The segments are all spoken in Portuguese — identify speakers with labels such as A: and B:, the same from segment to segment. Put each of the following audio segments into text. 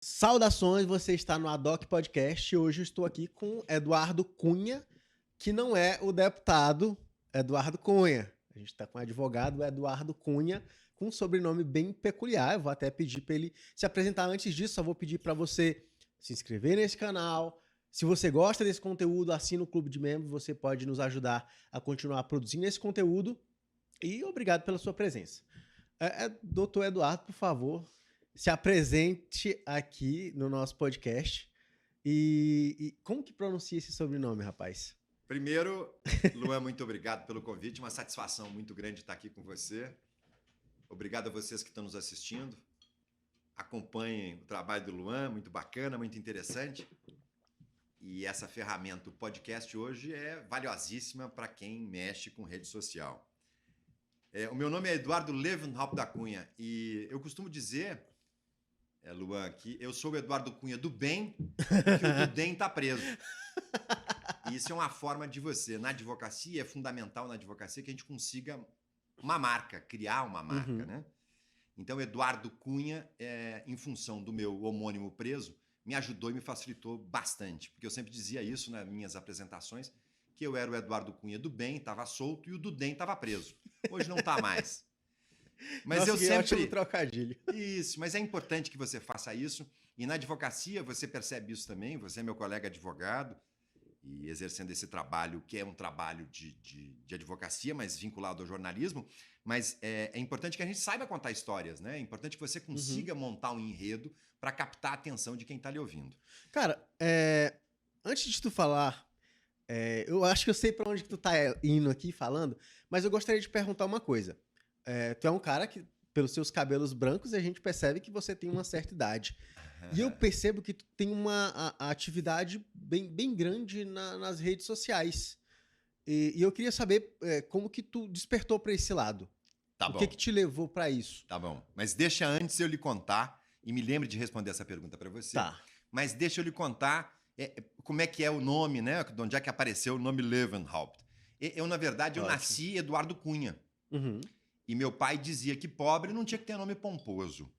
A: Saudações, você está no Adoc Podcast. Hoje eu estou aqui com Eduardo Cunha, que não é o deputado Eduardo Cunha. A gente está com o advogado Eduardo Cunha, com um sobrenome bem peculiar. Eu vou até pedir para ele se apresentar. Antes disso, só vou pedir para você se inscrever nesse canal. Se você gosta desse conteúdo, assina o Clube de Membros. Você pode nos ajudar a continuar produzindo esse conteúdo. E obrigado pela sua presença. Doutor Eduardo, por favor, se apresente aqui no nosso podcast. E como que pronuncia esse sobrenome, rapaz?
B: Primeiro, Luan, muito obrigado pelo convite. Uma satisfação muito grande estar aqui com você. Obrigado a vocês que estão nos assistindo. Acompanhem o trabalho do Luan, muito bacana, muito interessante. E essa ferramenta, o podcast hoje, é valiosíssima para quem mexe com rede social. O meu nome é Eduardo Levenhaupt da Cunha e eu costumo dizer, Luan, que eu sou o Eduardo Cunha do bem e que o do DEM está preso. E isso é uma forma de você, na advocacia, é fundamental na advocacia que a gente consiga uma marca, criar uma marca, né? Então, Eduardo Cunha, em função do meu homônimo preso, me ajudou e me facilitou bastante, porque eu sempre dizia isso nas minhas apresentações, que eu era o Eduardo Cunha do bem, estava solto, e o do DEM estava preso. Hoje não está mais. Mas
A: Nossa,
B: eu
A: que
B: sempre...
A: ótimo trocadilho.
B: Isso, mas é importante que você faça isso. E na advocacia você percebe isso também. Você é meu colega advogado e exercendo esse trabalho, que é um trabalho de advocacia, mas vinculado ao jornalismo. Mas é importante que a gente saiba contar histórias, né? É importante que você consiga montar um enredo para captar a atenção de quem está lhe ouvindo.
A: Cara, antes de tu falar, eu acho que eu sei para onde que tu tá indo aqui falando, mas eu gostaria de perguntar uma coisa. Tu é um cara que, pelos seus cabelos brancos, a gente percebe que você tem uma certa idade. E eu percebo que tu tem uma atividade bem grande nas redes sociais. E eu queria saber como que tu despertou para esse lado.
B: Tá
A: o
B: bom.
A: que te levou para isso?
B: Tá bom. Mas deixa antes eu lhe contar, e me lembre de responder essa pergunta para você.
A: Tá.
B: Mas deixa eu lhe contar como é que é o nome, né? De onde é que apareceu o nome Levenhaupt. Na verdade, eu nasci Eduardo Cunha.
A: Uhum.
B: E meu pai dizia que pobre não tinha que ter nome pomposo.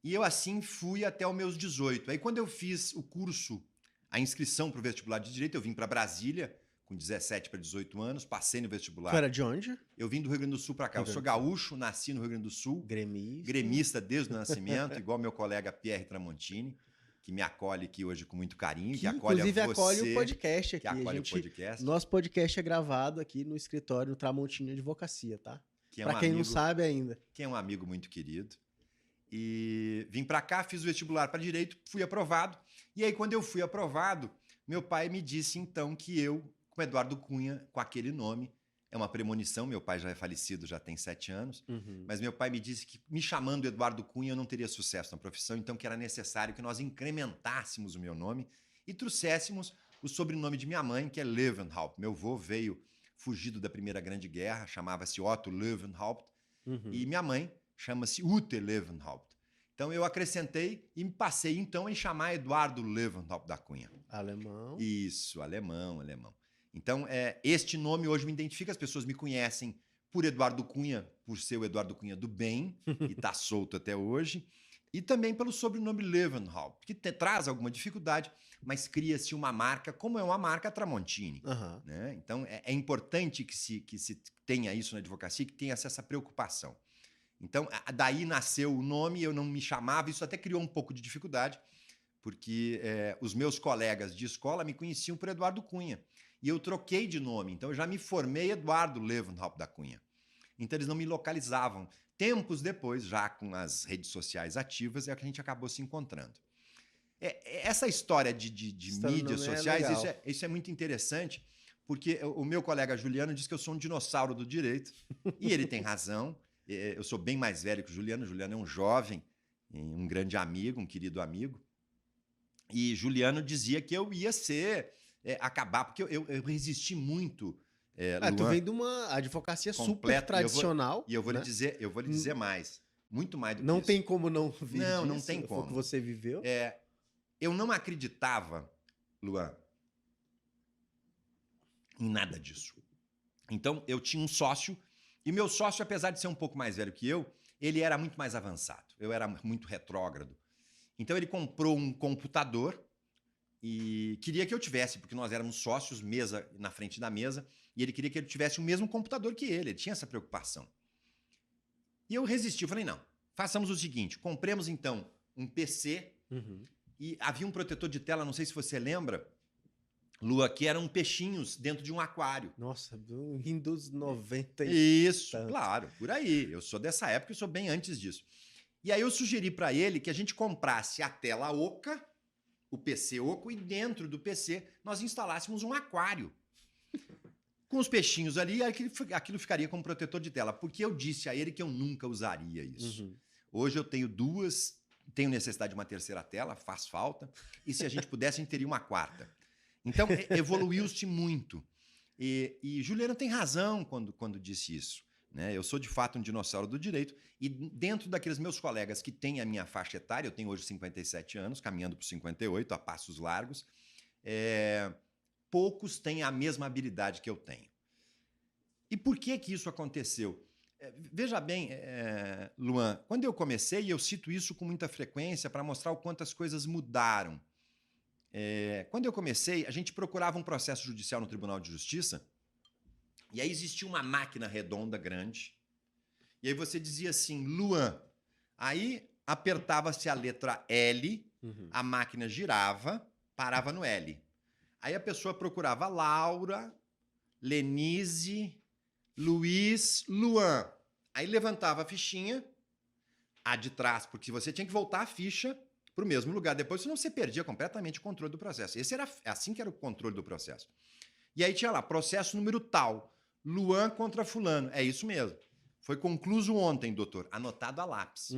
B: E eu assim fui até os meus 18. Aí quando eu fiz o curso, a inscrição para o vestibular de Direito, eu vim para Brasília, com 17 para 18 anos, passei no vestibular.
A: Tu era de onde?
B: Eu vim do Rio Grande do Sul para cá. Eu sou gaúcho, nasci no Rio Grande do Sul. Gremista desde o nascimento, igual meu colega Pierre Tramontini, que me acolhe aqui hoje com muito carinho, que acolhe
A: inclusive
B: a você,
A: acolhe o podcast aqui.
B: Que acolhe o podcast.
A: Nosso podcast é gravado aqui no escritório do Tramontini Advocacia, tá?
B: Que
A: Para quem não sabe ainda.
B: Que é um amigo muito querido. E vim para cá, fiz o vestibular para Direito, fui aprovado. E aí, quando eu fui aprovado, meu pai me disse, então, que eu, com Eduardo Cunha, com aquele nome, é uma premonição, meu pai já é falecido, já tem 7 anos, mas meu pai me disse que, me chamando Eduardo Cunha, eu não teria sucesso na profissão, então que era necessário que nós incrementássemos o meu nome e trouxéssemos o sobrenome de minha mãe, que é Levenhaupt. Meu avô veio fugido da Primeira Grande Guerra, chamava-se Otto Levenhaupt, e minha mãe chama-se Ute Levenhaupt. Então eu acrescentei e me passei então em chamar Eduardo Levenhaupt da Cunha.
A: Alemão.
B: Isso, alemão. Então este nome hoje me identifica, as pessoas me conhecem por Eduardo Cunha, por ser o Eduardo Cunha do bem, e está solto até hoje, e também pelo sobrenome Levenhaupt, que traz alguma dificuldade, mas cria-se uma marca, como é uma marca Tramontini. Né? Então é importante que se tenha isso na advocacia, que tenha essa preocupação. Então, daí nasceu o nome, eu não me chamava, isso até criou um pouco de dificuldade, porque os meus colegas de escola me conheciam por Eduardo Cunha, e eu troquei de nome, então eu já me formei Eduardo Levenhaupt da Cunha. Então eles não me localizavam. Tempos depois, já com as redes sociais ativas, é que a gente acabou se encontrando. Essa história de mídias sociais, isso é muito interessante, porque o meu colega Juliano diz que eu sou um dinossauro do direito, e ele tem razão. Eu sou bem mais velho que o Juliano. Juliano é um jovem, um grande amigo, um querido amigo. E Juliano dizia que eu ia acabar, porque eu resisti muito.
A: Tu vem de uma advocacia
B: completa,
A: super tradicional.
B: E eu vou lhe dizer mais. Muito mais do que
A: não
B: isso.
A: Tem como não vir
B: não tem como.
A: Foi o que você viveu.
B: Eu não acreditava, Luan, em nada disso. Então, eu tinha um sócio, e meu sócio, apesar de ser um pouco mais velho que eu, ele era muito mais avançado. Eu era muito retrógrado. Então ele comprou um computador e queria que eu tivesse, porque nós éramos sócios, mesa na frente da mesa, e ele queria que eu tivesse o mesmo computador que ele tinha essa preocupação. E eu resisti, eu falei, não, façamos o seguinte, compremos então um PC, e havia um protetor de tela, não sei se você lembra, Lua, que eram peixinhos dentro de um aquário.
A: Nossa, do Windows 90
B: Isso,
A: tanto.
B: claro, por aí. Eu sou dessa época e sou bem antes disso. E aí eu sugeri para ele que a gente comprasse a tela oca, o PC oco, e dentro do PC nós instalássemos um aquário. Com os peixinhos ali, aquilo ficaria como protetor de tela. Porque eu disse a ele que eu nunca usaria isso. Hoje eu tenho duas, tenho necessidade de uma terceira tela, faz falta. E se a gente pudesse, a gente teria uma quarta. Então, evoluiu-se muito. E Juliano tem razão quando disse isso. Né? Eu sou, de fato, um dinossauro do direito. E dentro daqueles meus colegas que têm a minha faixa etária, eu tenho hoje 57 anos, caminhando para 58, a passos largos, poucos têm a mesma habilidade que eu tenho. E por que isso aconteceu? Veja bem, Luan, quando eu comecei, e eu cito isso com muita frequência para mostrar o quanto as coisas mudaram. Quando eu comecei, a gente procurava um processo judicial no Tribunal de Justiça, e aí existia uma máquina redonda grande, e aí você dizia assim, Luan, aí apertava-se a letra L, a máquina girava, parava no L. Aí a pessoa procurava Laura, Lenise, Luiz, Luan. Aí levantava a fichinha, a de trás, porque você tinha que voltar a ficha para o mesmo lugar. Depois, senão você perdia completamente o controle do processo. Assim que era o controle do processo. E aí tinha lá, processo número tal, Luan contra fulano. É isso mesmo. Foi concluído ontem, doutor. Anotado a lápis.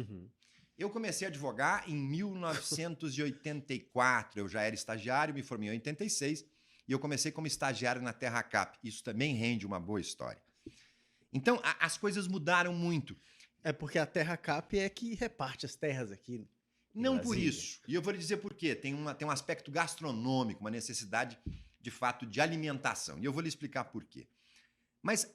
B: Eu comecei a advogar em 1984. Eu já era estagiário, me formei em 86. E eu comecei como estagiário na Terra Cap. Isso também rende uma boa história. Então, as coisas mudaram muito.
A: É porque a Terra Cap é que reparte as terras aqui.
B: Não por isso. E eu vou lhe dizer por quê. Tem um aspecto gastronômico, uma necessidade, de fato, de alimentação. E eu vou lhe explicar por quê. Mas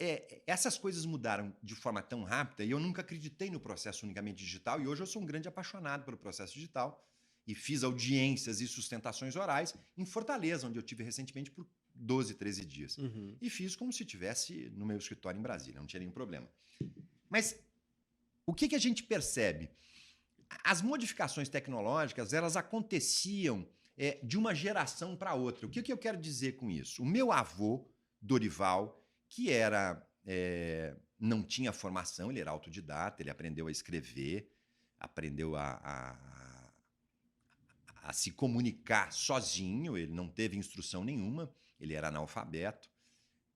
B: essas coisas mudaram de forma tão rápida e eu nunca acreditei no processo unicamente digital. E hoje eu sou um grande apaixonado pelo processo digital e fiz audiências e sustentações orais em Fortaleza, onde eu tive recentemente por 12, 13 dias. E fiz como se estivesse no meu escritório em Brasília, não tinha nenhum problema. Mas o que a gente percebe? As modificações tecnológicas, elas aconteciam de uma geração para outra. O que eu quero dizer com isso? O meu avô, Dorival, que não tinha formação, ele era autodidata, ele aprendeu a escrever, aprendeu a se comunicar sozinho, ele não teve instrução nenhuma, ele era analfabeto.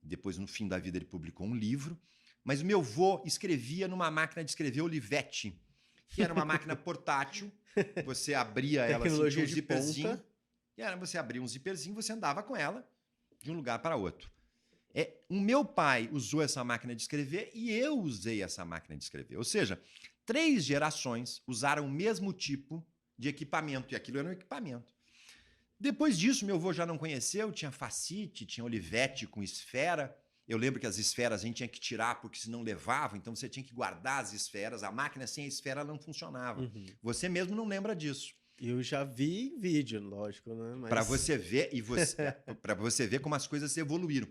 B: Depois, no fim da vida, ele publicou um livro. Mas o meu avô escrevia numa máquina de escrever Olivetti, que era uma máquina portátil, você abria ela assim, tinha um zíperzinho, você abria um zíperzinho, você andava com ela de um lugar para outro. O meu pai usou essa máquina de escrever e eu usei essa máquina de escrever. Ou seja, 3 gerações usaram o mesmo tipo de equipamento, e aquilo era um equipamento. Depois disso, meu avô já não conheceu, tinha Facite, tinha Olivetti com esfera. Eu lembro que as esferas a gente tinha que tirar porque senão levava, então você tinha que guardar as esferas. A máquina sem a esfera não funcionava. Você mesmo não lembra disso.
A: Eu já vi em vídeo, lógico, né? Mas...
B: Para você ver para você ver como as coisas evoluíram.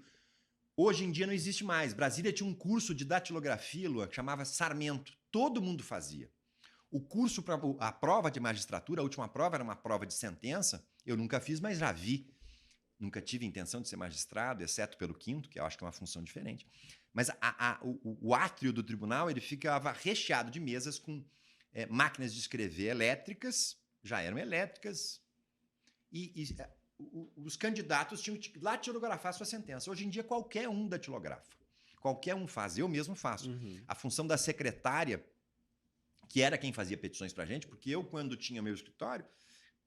B: Hoje em dia não existe mais. Brasília tinha um curso de datilografia, Lua, que chamava Sarmento. Todo mundo fazia. O curso para a prova de magistratura, a última prova era uma prova de sentença. Eu nunca fiz, mas já vi. Nunca tive intenção de ser magistrado, exceto pelo 5º, que eu acho que é uma função diferente. Mas o átrio do tribunal ele ficava recheado de mesas com máquinas de escrever elétricas, já eram elétricas, e os candidatos tinham que datilografar sua sentença. Hoje em dia, qualquer um datilografa. Qualquer um faz. Eu mesmo faço. A função da secretária, que era quem fazia petições para a gente, porque eu, quando tinha meu escritório,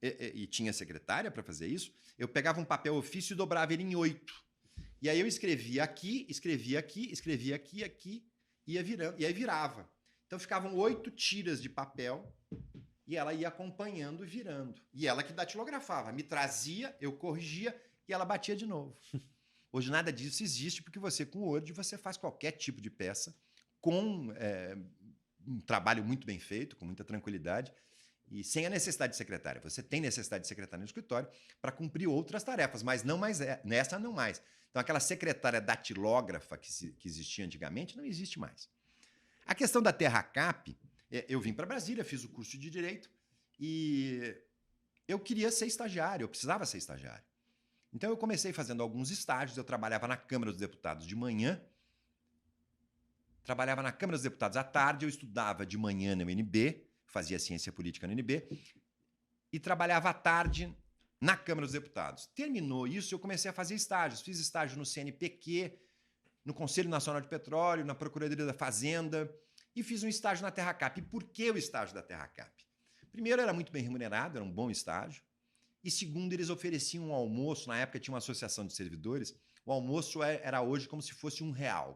B: e tinha secretária para fazer isso, eu pegava um papel ofício e dobrava ele em 8. E aí eu escrevia aqui, ia virando, e aí virava. Então ficavam 8 tiras de papel e ela ia acompanhando e virando. E ela que datilografava. Me trazia, eu corrigia e ela batia de novo. Hoje nada disso existe porque você, com o Word, você faz qualquer tipo de peça com um trabalho muito bem feito, com muita tranquilidade. e sem a necessidade de secretária. Você tem necessidade de secretária no escritório para cumprir outras tarefas, mas não mais nessa não mais. Então, aquela secretária datilógrafa que existia antigamente não existe mais. A questão da Terracap, eu vim para Brasília, fiz o curso de Direito e eu queria ser estagiário, eu precisava ser estagiário. Então, eu comecei fazendo alguns estágios, eu trabalhava na Câmara dos Deputados de manhã, trabalhava na Câmara dos Deputados à tarde, eu estudava de manhã na UNB, fazia ciência política na UNB, e trabalhava à tarde na Câmara dos Deputados. Terminou isso, eu comecei a fazer estágios. Fiz estágio no CNPq, no Conselho Nacional de Petróleo, na Procuradoria da Fazenda, e fiz um estágio na Terracap. E por que o estágio da Terracap? Primeiro, era muito bem remunerado, era um bom estágio. E segundo, eles ofereciam um almoço, na época tinha uma associação de servidores, o almoço era hoje como se fosse R$1.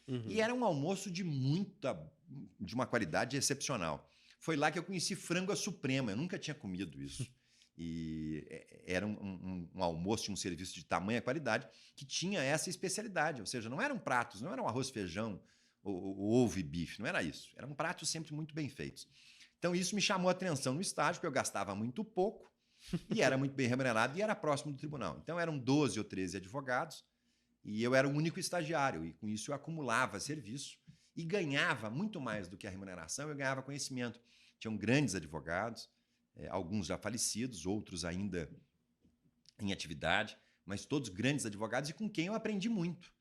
B: Uhum. E era um almoço de uma qualidade excepcional. Foi lá que eu conheci frango à suprema, eu nunca tinha comido isso. E era um almoço, um serviço de tamanha qualidade que tinha essa especialidade, ou seja, não eram pratos, não eram arroz, feijão, ou ovo e bife, não era isso. Eram pratos sempre muito bem feitos. Então isso me chamou a atenção no estágio, porque eu gastava muito pouco e era muito bem remunerado e era próximo do tribunal. Então eram 12 ou 13 advogados e eu era o único estagiário e com isso eu acumulava serviço e ganhava muito mais do que a remuneração, eu ganhava conhecimento. Tinham grandes advogados, alguns já falecidos, outros ainda em atividade, mas todos grandes advogados e com quem eu aprendi muito.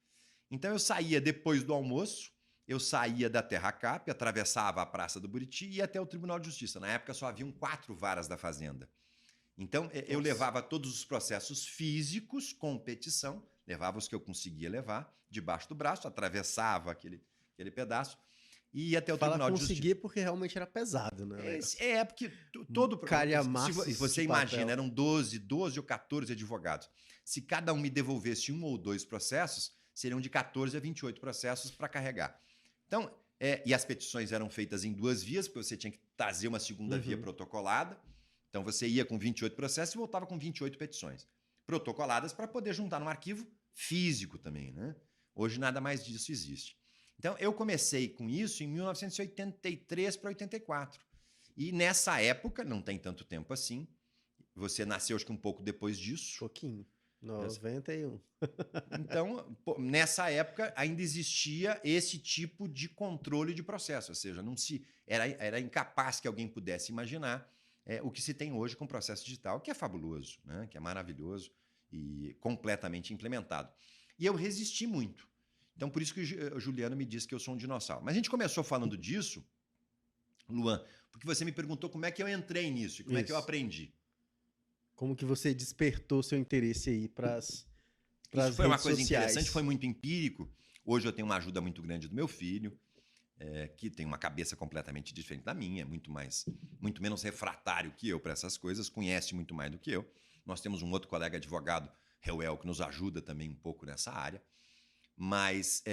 B: Então eu saía depois do almoço, eu saía da Terracap, atravessava a Praça do Buriti e ia até o Tribunal de Justiça. Na época só haviam 4 varas da Fazenda. Então eu levava todos os processos físicos com petição, levava os que eu conseguia levar debaixo do braço, atravessava aquele pedaço e ia até o Tribunal de Justiça.
A: Conseguia porque realmente era pesado, né?
B: Porque todo...
A: Calhamaço.
B: Se você imagina, eram 12 ou 14 advogados. Se cada um me devolvesse 1 ou 2 processos, seriam de 14 a 28 processos para carregar. Então, e as petições eram feitas em 2 vias, porque você tinha que trazer uma segunda via protocolada. Então, você ia com 28 processos e voltava com 28 petições protocoladas para poder juntar num arquivo físico também, né? Hoje nada mais disso existe. Então, eu comecei com isso em 1983 para 84. E nessa época, não tem tanto tempo assim, você nasceu acho que um pouco depois disso.
A: Pouquinho, 91.
B: Então, nessa época, ainda existia esse tipo de controle de processo, ou seja, era incapaz que alguém pudesse imaginar o que se tem hoje com o processo digital, que é fabuloso, né? Que é maravilhoso e completamente implementado. E eu resisti muito. Então, por isso que o Juliano me disse que eu sou um dinossauro. Mas a gente começou falando disso, Luan, porque você me perguntou como é que eu entrei nisso e como é que eu aprendi.
A: Como que você despertou seu interesse aí para as
B: redes foi uma coisa interessante, foi muito empírico. Hoje eu tenho uma ajuda muito grande do meu filho, que tem uma cabeça completamente diferente da minha, muito menos refratário que eu para essas coisas, conhece muito mais do que eu. Nós temos um outro colega advogado, Reuel, que nos ajuda também um pouco nessa área. Mas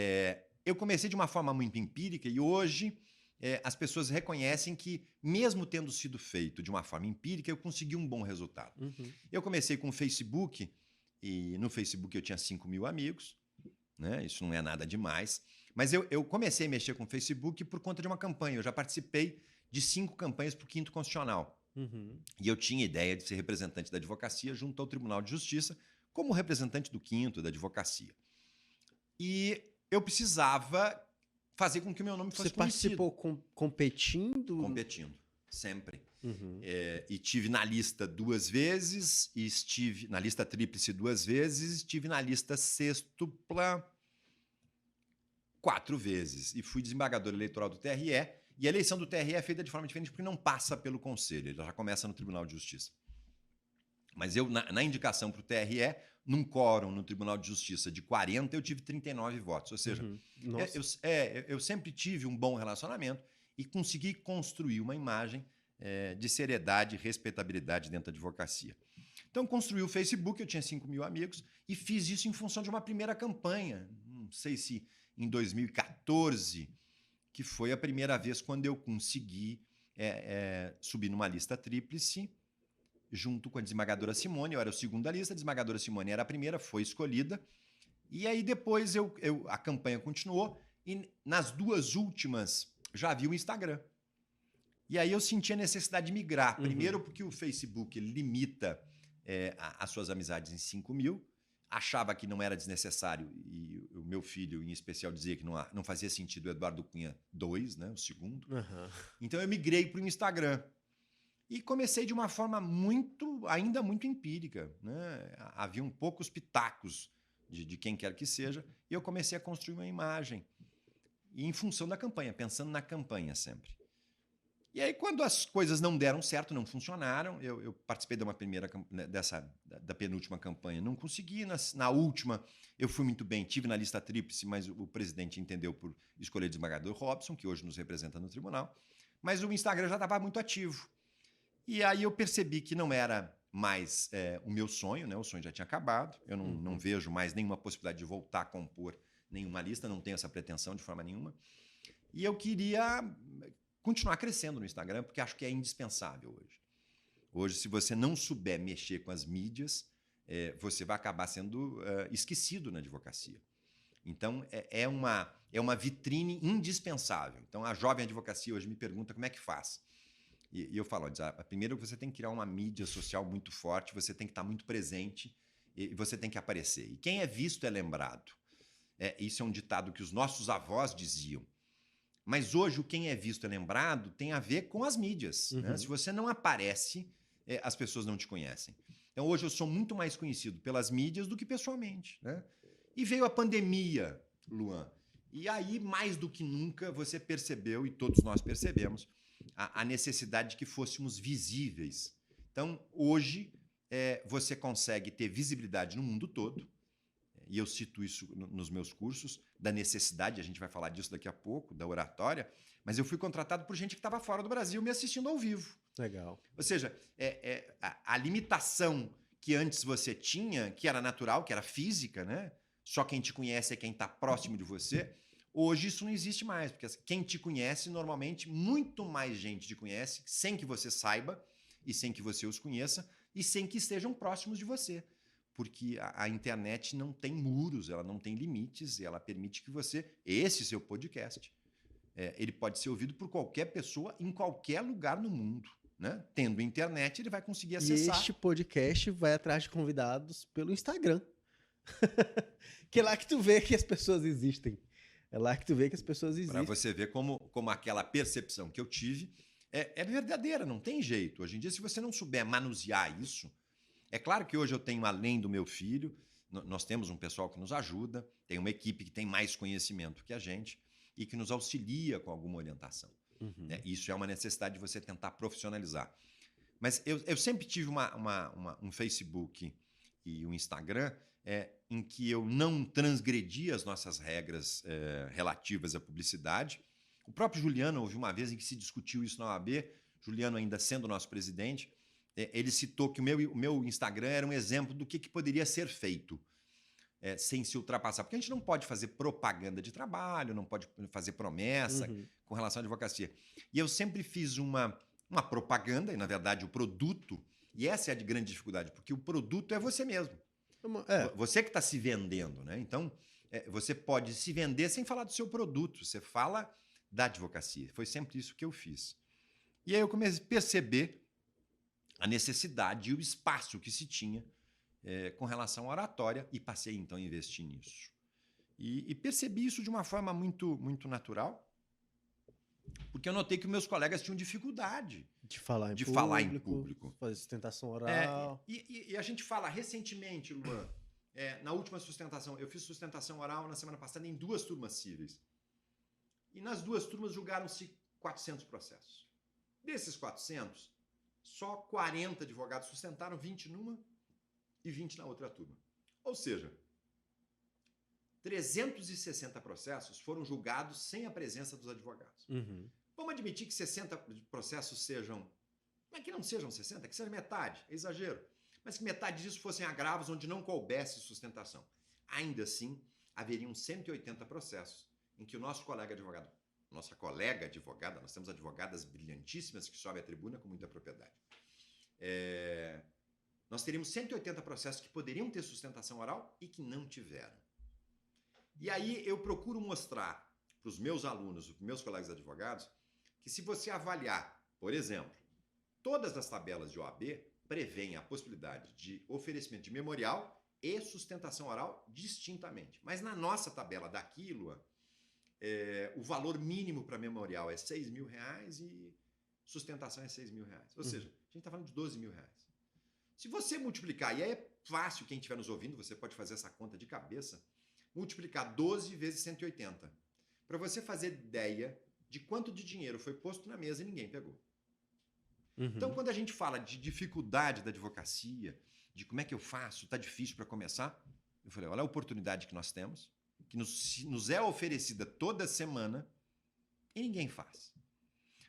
B: eu comecei de uma forma muito empírica e hoje as pessoas reconhecem que, mesmo tendo sido feito de uma forma empírica, eu consegui um bom resultado. Uhum. Eu comecei com o Facebook e no Facebook eu tinha 5 mil amigos, né? Isso não é nada demais. Mas eu comecei a mexer com o Facebook por conta de uma campanha. Eu já participei de 5 campanhas para o 5º Constitucional. Uhum. E eu tinha ideia de ser representante da advocacia junto ao Tribunal de Justiça como representante do 5º da advocacia. E eu precisava fazer com que o meu nome fosse conhecido.
A: Você participou competindo?
B: Competindo, sempre. Uhum. E tive na lista 2 vezes, e estive na lista tríplice 2 vezes, estive na lista sextupla 4 vezes. E fui desembargador eleitoral do TRE, e a eleição do TRE é feita de forma diferente porque não passa pelo Conselho, ele já começa no Tribunal de Justiça. Mas eu, na indicação para o TRE, num quórum no Tribunal de Justiça de 40, eu tive 39 votos. Ou seja, eu sempre tive um bom relacionamento e consegui construir uma imagem de seriedade e respeitabilidade dentro da advocacia. Então, construí o Facebook, eu tinha 5 mil amigos, e fiz isso em função de uma primeira campanha. Não sei se em 2014, que foi a primeira vez quando eu consegui subir numa lista tríplice, junto com a desembargadora Simone. Eu era o segundo da lista, a desembargadora Simone era a primeira, foi escolhida. E aí depois a campanha continuou e nas 2 últimas já havia o Instagram. E aí eu senti a necessidade de migrar.
A: Uhum.
B: Primeiro porque o Facebook ele limita as suas amizades em 5 mil. Achava que não era desnecessário, e o meu filho, em especial, dizia que não fazia sentido o Eduardo Cunha 2, né, o segundo.
A: Uhum.
B: Então eu migrei para o Instagram. E comecei de uma forma ainda muito empírica, né? Haviam poucos pitacos de quem quer que seja, e eu comecei a construir uma imagem. E em função da campanha, pensando na campanha sempre. E aí, quando as coisas não deram certo, não funcionaram, eu participei de uma da penúltima campanha, não consegui. Na última, eu fui muito bem, tive na lista tríplice, mas o presidente entendeu por escolher o desembargador Robson, que hoje nos representa no tribunal. Mas o Instagram já estava muito ativo. E aí eu percebi que não era mais o meu sonho, né? O sonho já tinha acabado. Eu não vejo mais nenhuma possibilidade de voltar a compor nenhuma lista, não tenho essa pretensão de forma nenhuma. E eu queria continuar crescendo no Instagram, porque acho que é indispensável hoje. Hoje, se você não souber mexer com as mídias, você vai acabar sendo esquecido na advocacia. Então, é uma vitrine indispensável. Então, a jovem advocacia hoje me pergunta como é que faz. E eu falo, primeiro você tem que criar uma mídia social muito forte, você tem que estar muito presente e você tem que aparecer. E quem é visto é lembrado. Isso é um ditado que os nossos avós diziam. Mas hoje o quem é visto é lembrado tem a ver com as mídias.
A: Uhum.
B: Né? Se você não aparece, as pessoas não te conhecem. Então hoje eu sou muito mais conhecido pelas mídias do que pessoalmente. Né? E veio a pandemia, Luan. E aí, mais do que nunca, você percebeu, e todos nós percebemos, a necessidade de que fôssemos visíveis. Então, hoje, você consegue ter visibilidade no mundo todo, e eu cito isso nos meus cursos, da necessidade, a gente vai falar disso daqui a pouco, da oratória, mas eu fui contratado por gente que estava fora do Brasil me assistindo ao vivo.
A: Legal.
B: Ou seja, a limitação que antes você tinha, que era natural, que era física, né? Só quem te conhece é quem está próximo de você. Hoje isso não existe mais, porque quem te conhece, normalmente, muito mais gente te conhece, sem que você saiba e sem que você os conheça e sem que estejam próximos de você. Porque a internet não tem muros, ela não tem limites, e ela permite que você, esse seu podcast, ele pode ser ouvido por qualquer pessoa em qualquer lugar no mundo. Né? Tendo internet, ele vai conseguir acessar.
A: E este podcast vai atrás de convidados pelo Instagram. Que é lá que tu vê que as pessoas existem. É lá que tu vê que as pessoas existem.
B: Para você ver como aquela percepção que eu tive é verdadeira, não tem jeito. Hoje em dia, se você não souber manusear isso, é claro que hoje eu tenho, além do meu filho, nós temos um pessoal que nos ajuda, tem uma equipe que tem mais conhecimento que a gente e que nos auxilia com alguma orientação.
A: Uhum.
B: Isso é uma necessidade de você tentar profissionalizar. Mas eu sempre tive um Facebook e um Instagram em que eu não transgredi as nossas regras relativas à publicidade. O próprio Juliano, houve uma vez em que se discutiu isso na OAB, Juliano ainda sendo nosso presidente, ele citou que o meu Instagram era um exemplo do que poderia ser feito sem se ultrapassar. Porque a gente não pode fazer propaganda de trabalho, não pode fazer promessa com relação à advocacia. E eu sempre fiz uma propaganda, e na verdade o produto, e essa é a grande dificuldade, porque o produto é você mesmo. Você que está se vendendo, né? Então, você pode se vender sem falar do seu produto, você fala da advocacia. Foi sempre isso que eu fiz. E aí eu comecei a perceber a necessidade e o espaço que se tinha com relação à oratória e passei então a investir nisso. E percebi isso de uma forma muito, muito natural, porque eu notei que meus colegas tinham dificuldade
A: de falar em público, fazer sustentação oral.
B: E a gente fala recentemente, Luan, na última sustentação, eu fiz sustentação oral na semana passada em 2 turmas cíveis. E nas 2 turmas julgaram-se 400 processos. Desses 400, só 40 advogados sustentaram, 20 numa e 20 na outra turma. Ou seja, 360 processos foram julgados sem a presença dos advogados. Vamos admitir que 60 processos sejam... Não é que não sejam 60, que seja metade, é exagero. Mas que metade disso fossem agravos onde não coubesse sustentação. Ainda assim, haveriam 180 processos em que o nosso colega advogado, nossa colega advogada, nós temos advogadas brilhantíssimas que sobem à tribuna com muita propriedade. Nós teríamos 180 processos que poderiam ter sustentação oral e que não tiveram. E aí eu procuro mostrar para os meus alunos, para os meus colegas advogados, que se você avaliar Por exemplo, todas as tabelas de OAB prevêem a possibilidade de oferecimento de memorial e sustentação oral distintamente. Mas na nossa tabela daqui, Luan, o valor mínimo para memorial é R$6.000 e sustentação é R$6.000. Ou seja, a gente está falando de R$12.000. Se você multiplicar, e aí é fácil, quem estiver nos ouvindo, você pode fazer essa conta de cabeça, multiplicar 12 vezes 180, para você fazer ideia de quanto de dinheiro foi posto na mesa e ninguém pegou. Então, quando a gente fala de dificuldade da advocacia, de como é que eu faço, está difícil para começar, eu falei, olha a oportunidade que nós temos, que nos é oferecida toda semana e ninguém faz.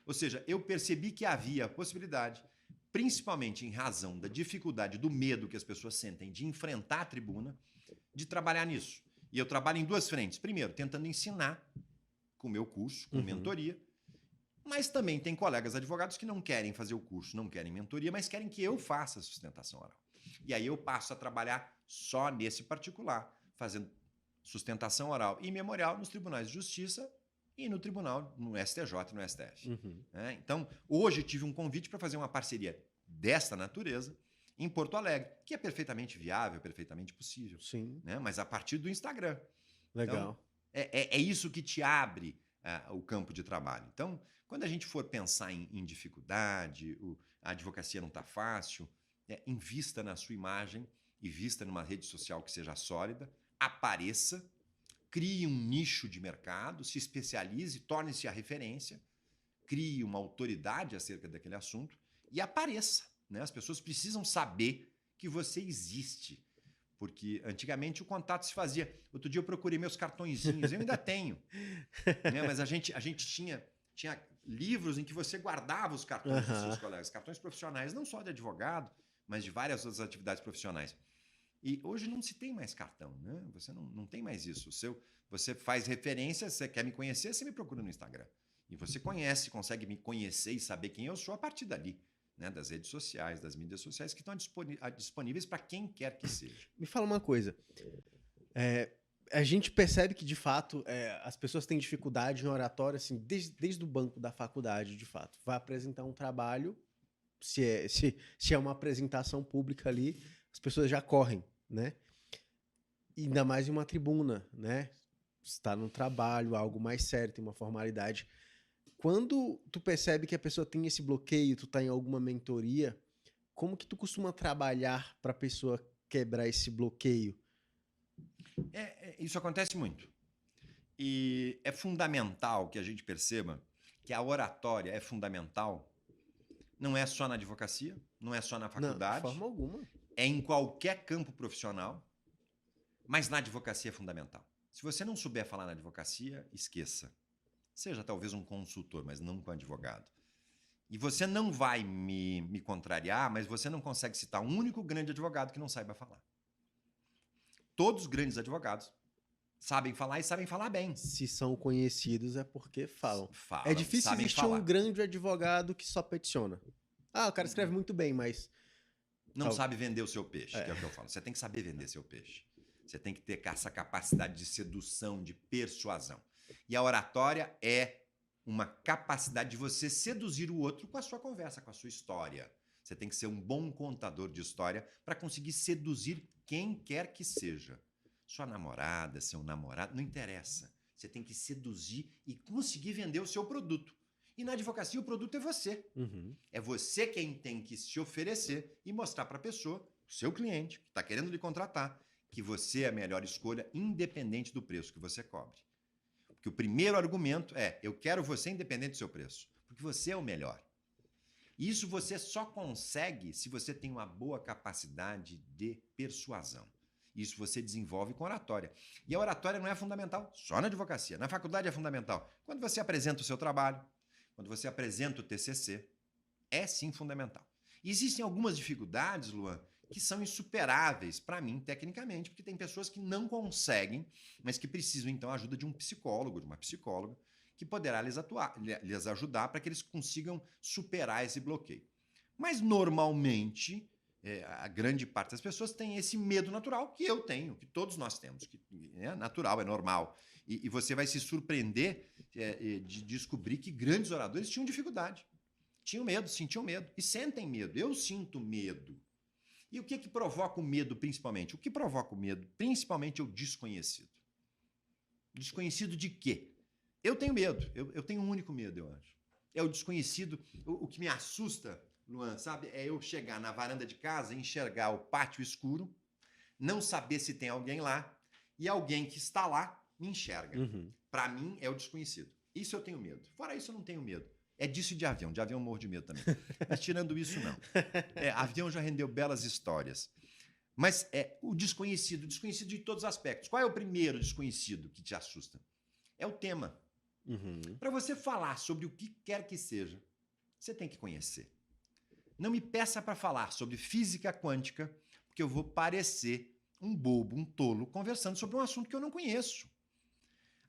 B: Ou seja, eu percebi que havia a possibilidade, principalmente em razão da dificuldade, do medo que as pessoas sentem de enfrentar a tribuna, de trabalhar nisso. E eu trabalho em duas frentes. Primeiro, tentando ensinar com o meu curso, com mentoria, mas também tem colegas advogados que não querem fazer o curso, não querem mentoria, mas querem que eu faça a sustentação oral. E aí eu passo a trabalhar só nesse particular, fazendo sustentação oral e memorial nos tribunais de justiça e no tribunal, no STJ e no STF. Então, hoje eu tive um convite para fazer uma parceria desta natureza em Porto Alegre, que é perfeitamente viável, perfeitamente possível.
A: Sim.
B: Né? Mas a partir do Instagram.
A: Legal.
B: Então, é isso que te abre o campo de trabalho. Então, quando a gente for pensar em dificuldade, a advocacia não está fácil, invista na sua imagem, invista numa rede social que seja sólida, apareça, crie um nicho de mercado, se especialize, torne-se a referência, crie uma autoridade acerca daquele assunto e apareça. Né? As pessoas precisam saber que você existe. Porque antigamente o contato se fazia. Outro dia eu procurei meus cartõezinhos, eu ainda tenho. Né? Mas a gente tinha livros em que você guardava os cartões dos seus colegas, cartões profissionais, não só de advogado, mas de várias outras atividades profissionais. E hoje não se tem mais cartão, né? Você não tem mais isso. Você faz referência, você quer me conhecer, você me procura no Instagram. E você consegue me conhecer e saber quem eu sou a partir dali. Né, das redes sociais, das mídias sociais que estão disponíveis para quem quer que seja.
A: Me fala uma coisa. A gente percebe que, de fato, as pessoas têm dificuldade em oratória, assim, desde o banco da faculdade, de fato. Vai apresentar um trabalho, se é uma apresentação pública ali, as pessoas já correm, né? Ainda mais em uma tribuna, né? Está no trabalho, algo mais sério, tem uma formalidade. Quando tu percebe que a pessoa tem esse bloqueio, tu tá em alguma mentoria, como que tu costuma trabalhar para a pessoa quebrar esse bloqueio?
B: Isso acontece muito. E é fundamental que a gente perceba que a oratória é fundamental, não é só na advocacia, não é só na faculdade.
A: Não, de forma alguma.
B: É em qualquer campo profissional, mas na advocacia é fundamental. Se você não souber falar na advocacia, esqueça. Seja talvez um consultor, mas não um advogado. E você não vai me contrariar, mas você não consegue citar um único grande advogado que não saiba falar. Todos os grandes advogados sabem falar e sabem falar bem.
A: Se são conhecidos é porque falam.
B: Falam,
A: é difícil existir um grande advogado que só peticiona. O cara escreve muito bem, mas...
B: Não sabe vender o seu peixe, que é o que eu falo. Você tem que saber vender seu peixe. Você tem que ter essa capacidade de sedução, de persuasão. E a oratória é uma capacidade de você seduzir o outro com a sua conversa, com a sua história. Você tem que ser um bom contador de história para conseguir seduzir quem quer que seja. Sua namorada, seu namorado, não interessa. Você tem que seduzir e conseguir vender o seu produto. E na advocacia o produto é você. É você quem tem que se oferecer e mostrar para a pessoa, o seu cliente, que está querendo lhe contratar, que você é a melhor escolha, independente do preço que você cobre. Porque o primeiro argumento é, eu quero você independente do seu preço, porque você é o melhor. E isso você só consegue se você tem uma boa capacidade de persuasão. Isso você desenvolve com oratória. E a oratória não é fundamental só na advocacia. Na faculdade é fundamental. Quando você apresenta o seu trabalho, quando você apresenta o TCC, é sim fundamental. E existem algumas dificuldades, Luan, que são insuperáveis para mim, tecnicamente, porque tem pessoas que não conseguem, mas que precisam, então, a ajuda de um psicólogo, de uma psicóloga, que poderá lhes ajudar para que eles consigam superar esse bloqueio. Mas, normalmente, a grande parte das pessoas tem esse medo natural, que eu tenho, que todos nós temos, que é natural, é normal. E você vai se surpreender de descobrir que grandes oradores tinham dificuldade. tinham medo, sentiam medo e sentem medo. Eu sinto medo. E o que provoca o medo, principalmente? O que provoca o medo, principalmente, é o desconhecido. Desconhecido de quê? Eu tenho medo. Eu tenho um único medo, eu acho. É o desconhecido. O que me assusta, Luan, sabe? É eu chegar na varanda de casa e enxergar o pátio escuro, não saber se tem alguém lá, e alguém que está lá me enxerga. Para mim, é o desconhecido. Isso eu tenho medo. Fora isso, eu não tenho medo. É disso e de avião. De avião eu morro de medo também. Mas tirando isso, não. Avião já rendeu belas histórias. Mas o desconhecido de todos os aspectos. Qual é o primeiro desconhecido que te assusta? É o tema. Para você falar sobre o que quer que seja, você tem que conhecer. Não me peça para falar sobre física quântica, porque eu vou parecer um bobo, um tolo, conversando sobre um assunto que eu não conheço.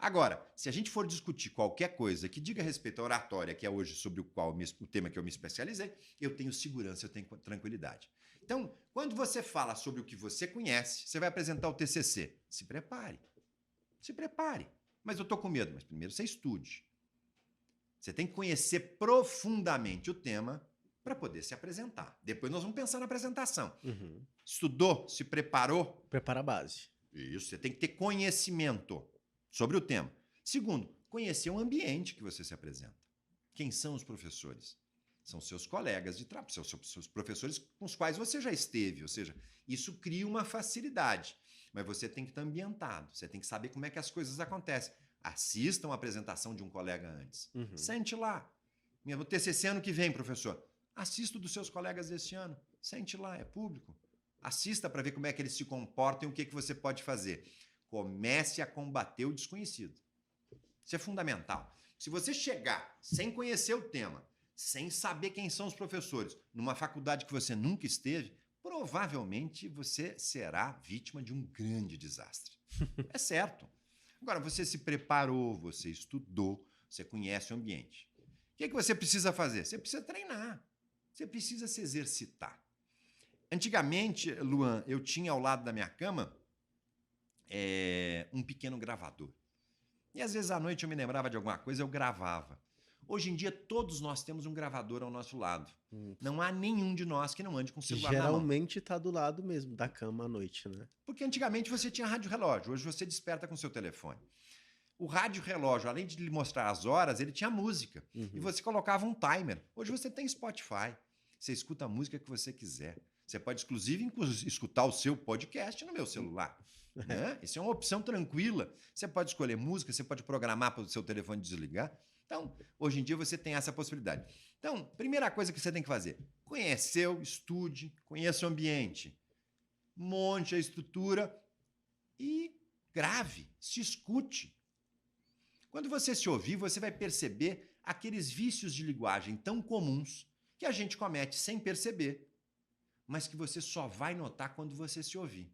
B: Agora, se a gente for discutir qualquer coisa que diga respeito à oratória, que é hoje sobre o tema que eu me especializei, eu tenho segurança, eu tenho tranquilidade. Então, quando você fala sobre o que você conhece, você vai apresentar o TCC. Se prepare. Se prepare. Mas eu estou com medo. Mas primeiro você estude. Você tem que conhecer profundamente o tema para poder se apresentar. Depois nós vamos pensar na apresentação. Estudou? Se preparou?
A: Prepara a base.
B: Isso, você tem que ter conhecimento sobre o tema. Segundo, conhecer o ambiente que você se apresenta. Quem são os professores? São seus colegas de trabalho, seus professores com os quais você já esteve. Ou seja, isso cria uma facilidade. Mas você tem que estar ambientado. Você tem que saber como é que as coisas acontecem. Assista uma apresentação de um colega antes. Sente lá. O TCC ano que vem, professor. Assista o dos seus colegas desse ano. Sente lá, é público. Assista para ver como é que eles se comportam e o que você pode fazer. Comece a combater o desconhecido. Isso é fundamental. Se você chegar sem conhecer o tema, sem saber quem são os professores, numa faculdade que você nunca esteve, provavelmente você será vítima de um grande desastre. É certo. Agora, você se preparou, você estudou, você conhece o ambiente. O que você precisa fazer? Você precisa treinar. Você precisa se exercitar. Antigamente, Luan, eu tinha ao lado da minha cama um pequeno gravador. E às vezes à noite eu me lembrava de alguma coisa, eu gravava. Hoje em dia, todos nós temos um gravador ao nosso lado. Não há nenhum de nós que não ande com o celular na mão.
A: Geralmente está do lado mesmo da cama à noite, né?
B: Porque antigamente você tinha rádio-relógio, hoje você desperta com o seu telefone. O rádio-relógio, além de lhe mostrar as horas, ele tinha música. E você colocava um timer. Hoje você tem Spotify. Você escuta a música que você quiser. Você pode, inclusive, escutar o seu podcast no meu celular. Né? Isso é uma opção tranquila. Você pode escolher música, você pode programar para o seu telefone desligar. Então, hoje em dia você tem essa possibilidade. Então, primeira coisa que você tem que fazer, conheceu, estude, conheça o ambiente, monte a estrutura e grave, se escute. Quando você se ouvir, você vai perceber aqueles vícios de linguagem tão comuns que a gente comete sem perceber, mas que você só vai notar quando você se ouvir.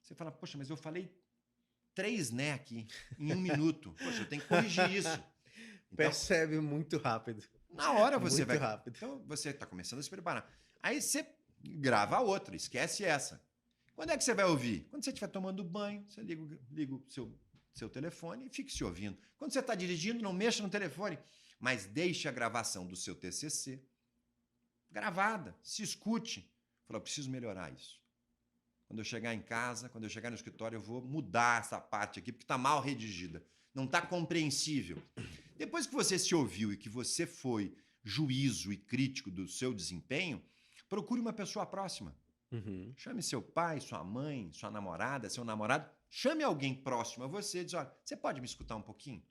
B: Você fala, poxa, mas eu falei 3 né aqui em 1 minuto. Poxa, eu tenho que corrigir isso. Então,
A: percebe muito rápido.
B: Na hora você
A: muito
B: vai...
A: rápido.
B: Então, você está começando a se preparar. Aí você grava a outra, esquece essa. Quando é que você vai ouvir? Quando você estiver tomando banho, você liga o seu telefone e fique se ouvindo. Quando você está dirigindo, não mexa no telefone, mas deixe a gravação do seu TCC gravada, se escute. Fala, eu preciso melhorar isso. Quando eu chegar em casa, quando eu chegar no escritório, eu vou mudar essa parte aqui, porque está mal redigida. Não está compreensível. Depois que você se ouviu e que você foi juízo e crítico do seu desempenho, procure uma pessoa próxima. Chame seu pai, sua mãe, sua namorada, seu namorado. Chame alguém próximo a você e diz, olha, você pode me escutar um pouquinho?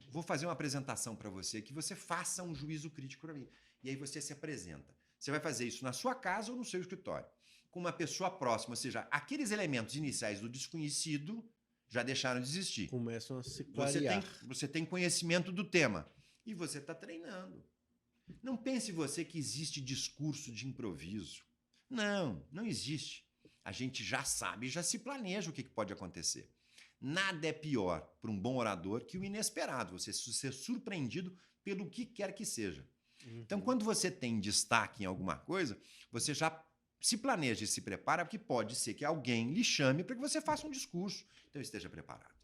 B: Vou fazer uma apresentação para você, que você faça um juízo crítico para mim. E aí você se apresenta. Você vai fazer isso na sua casa ou no seu escritório, com uma pessoa próxima, ou seja, aqueles elementos iniciais do desconhecido já deixaram de existir.
A: Começam a se clarear.
B: Você tem conhecimento do tema e você está treinando. Não pense você que existe discurso de improviso. Não, não existe. A gente já sabe, já se planeja o que pode acontecer. Nada é pior para um bom orador que o inesperado, você ser surpreendido pelo que quer que seja. Então, quando você tem destaque em alguma coisa, você já se planeja e se prepara, porque pode ser que alguém lhe chame para que você faça um discurso. Então, esteja preparado.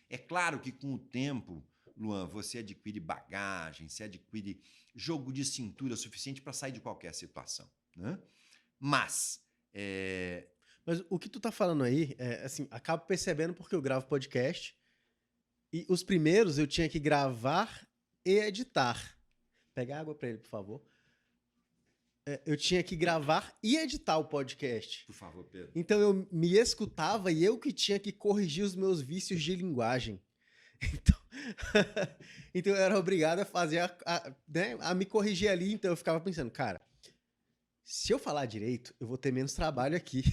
B: É claro que com o tempo, Luan, você adquire bagagem, você adquire jogo de cintura suficiente para sair de qualquer situação, né? Mas
A: Mas o que tu tá falando aí, assim, acabo percebendo porque eu gravo podcast e os primeiros eu tinha que gravar e editar. Pega água pra ele, por favor. Eu tinha que gravar e editar o podcast.
B: por favor, Pedro.
A: Então eu me escutava e eu que tinha que corrigir os meus vícios de linguagem. Então, então eu era obrigado a fazer, né, a me corrigir ali. Então eu ficava pensando, cara, se eu falar direito, eu vou ter menos trabalho aqui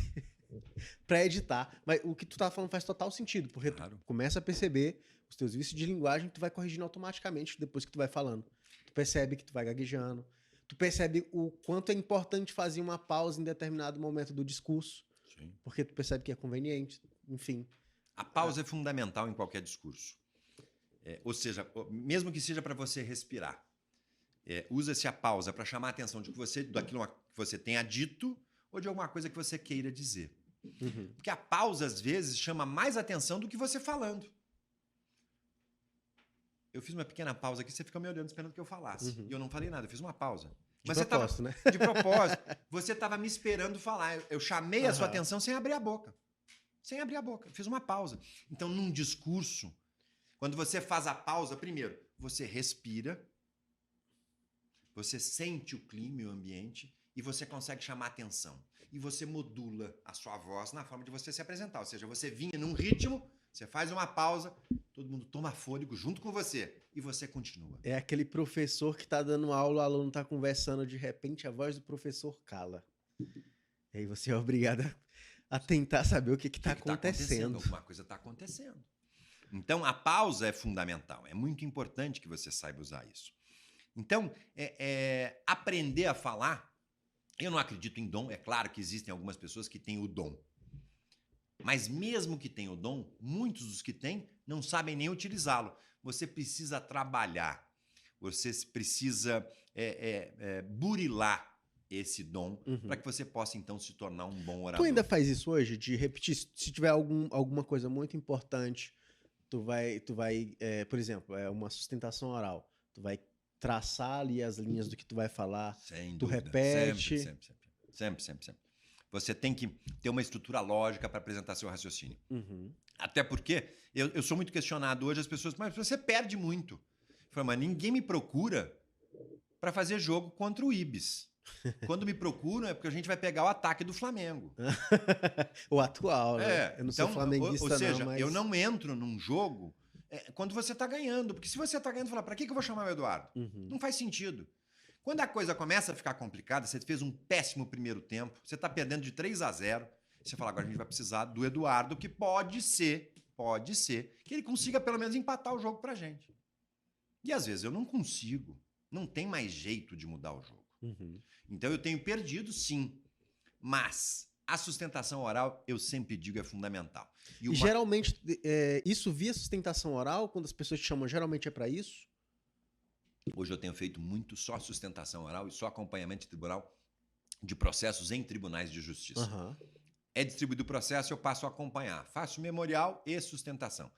A: pra editar. Mas o que tu tá falando faz total sentido, porque
B: Claro.
A: tu começa a perceber os teus vícios de linguagem que tu vai corrigindo automaticamente depois que tu vai falando. Tu percebe que tu vai gaguejando. Tu percebe o quanto é importante fazer uma pausa em determinado momento do discurso,
B: Sim.
A: porque tu percebe que é conveniente, enfim.
B: A pausa é fundamental em qualquer discurso. Ou seja, mesmo que seja para você respirar, usa-se a pausa para chamar a atenção daquilo que você tenha dito ou de alguma coisa que você queira dizer.
A: Uhum.
B: Porque a pausa, às vezes, chama mais atenção do que você falando. Eu fiz uma pequena pausa aqui, você fica me olhando esperando que eu falasse. E eu não falei nada, eu fiz uma pausa.
A: De propósito,
B: né?
A: né?
B: De propósito. Você estava me esperando falar. Eu chamei a sua atenção sem abrir a boca. Sem abrir a boca. Eu fiz uma pausa. Então, num discurso, quando você faz a pausa, primeiro, você respira, você sente o clima e o ambiente e você consegue chamar a atenção. E você modula a sua voz na forma de você se apresentar. Ou seja, você vinha num ritmo, você faz uma pausa, todo mundo toma fôlego junto com você e você continua.
A: É aquele professor que tá dando aula, o aluno tá conversando, de repente a voz do professor cala. E aí você é obrigado a tentar saber o que tá acontecendo.
B: Alguma coisa está acontecendo. Então, a pausa é fundamental. É muito importante que você saiba usar isso. Então, aprender a falar, eu não acredito em dom. É claro que existem algumas pessoas que têm o dom. Mas mesmo que tenham o dom, muitos dos que têm não sabem nem utilizá-lo. Você precisa trabalhar. Você precisa burilar esse dom para que você possa, então, se tornar um bom orador.
A: Tu ainda faz isso hoje, de repetir? Se tiver alguma coisa muito importante, tu vai por exemplo, uma sustentação oral. Tu vai traçar ali as linhas do que tu vai falar.
B: Sem
A: tu
B: dúvida.
A: repete.
B: Sempre. Você tem que ter uma estrutura lógica para apresentar seu raciocínio.
A: Uhum.
B: Até porque eu sou muito questionado hoje, as pessoas, mas você perde muito. Eu falo, mas ninguém me procura para fazer jogo contra o Ibis. Quando me procuram é porque a gente vai pegar o ataque do Flamengo.
A: O atual, né? Eu não sou flamenguista,
B: ou seja,
A: não, mas...
B: eu não entro num jogo quando você está ganhando. Porque se você está ganhando, fala, para que eu vou chamar o Eduardo?
A: Uhum.
B: Não faz sentido. Quando a coisa começa a ficar complicada, você fez um péssimo primeiro tempo, você está perdendo de 3-0, você fala, agora a gente vai precisar do Eduardo, que pode ser, que ele consiga pelo menos empatar o jogo pra gente. E às vezes eu não consigo, não tem mais jeito de mudar o jogo.
A: Uhum.
B: Então eu tenho perdido, sim, mas a sustentação oral, eu sempre digo, é fundamental.
A: E geralmente, isso via sustentação oral, quando as pessoas te chamam, geralmente é para isso?
B: Hoje eu tenho feito muito só sustentação oral e só acompanhamento de tribunal de processos em tribunais de justiça.
A: Uhum.
B: É distribuído o processo, eu passo a acompanhar. Faço memorial e sustentação.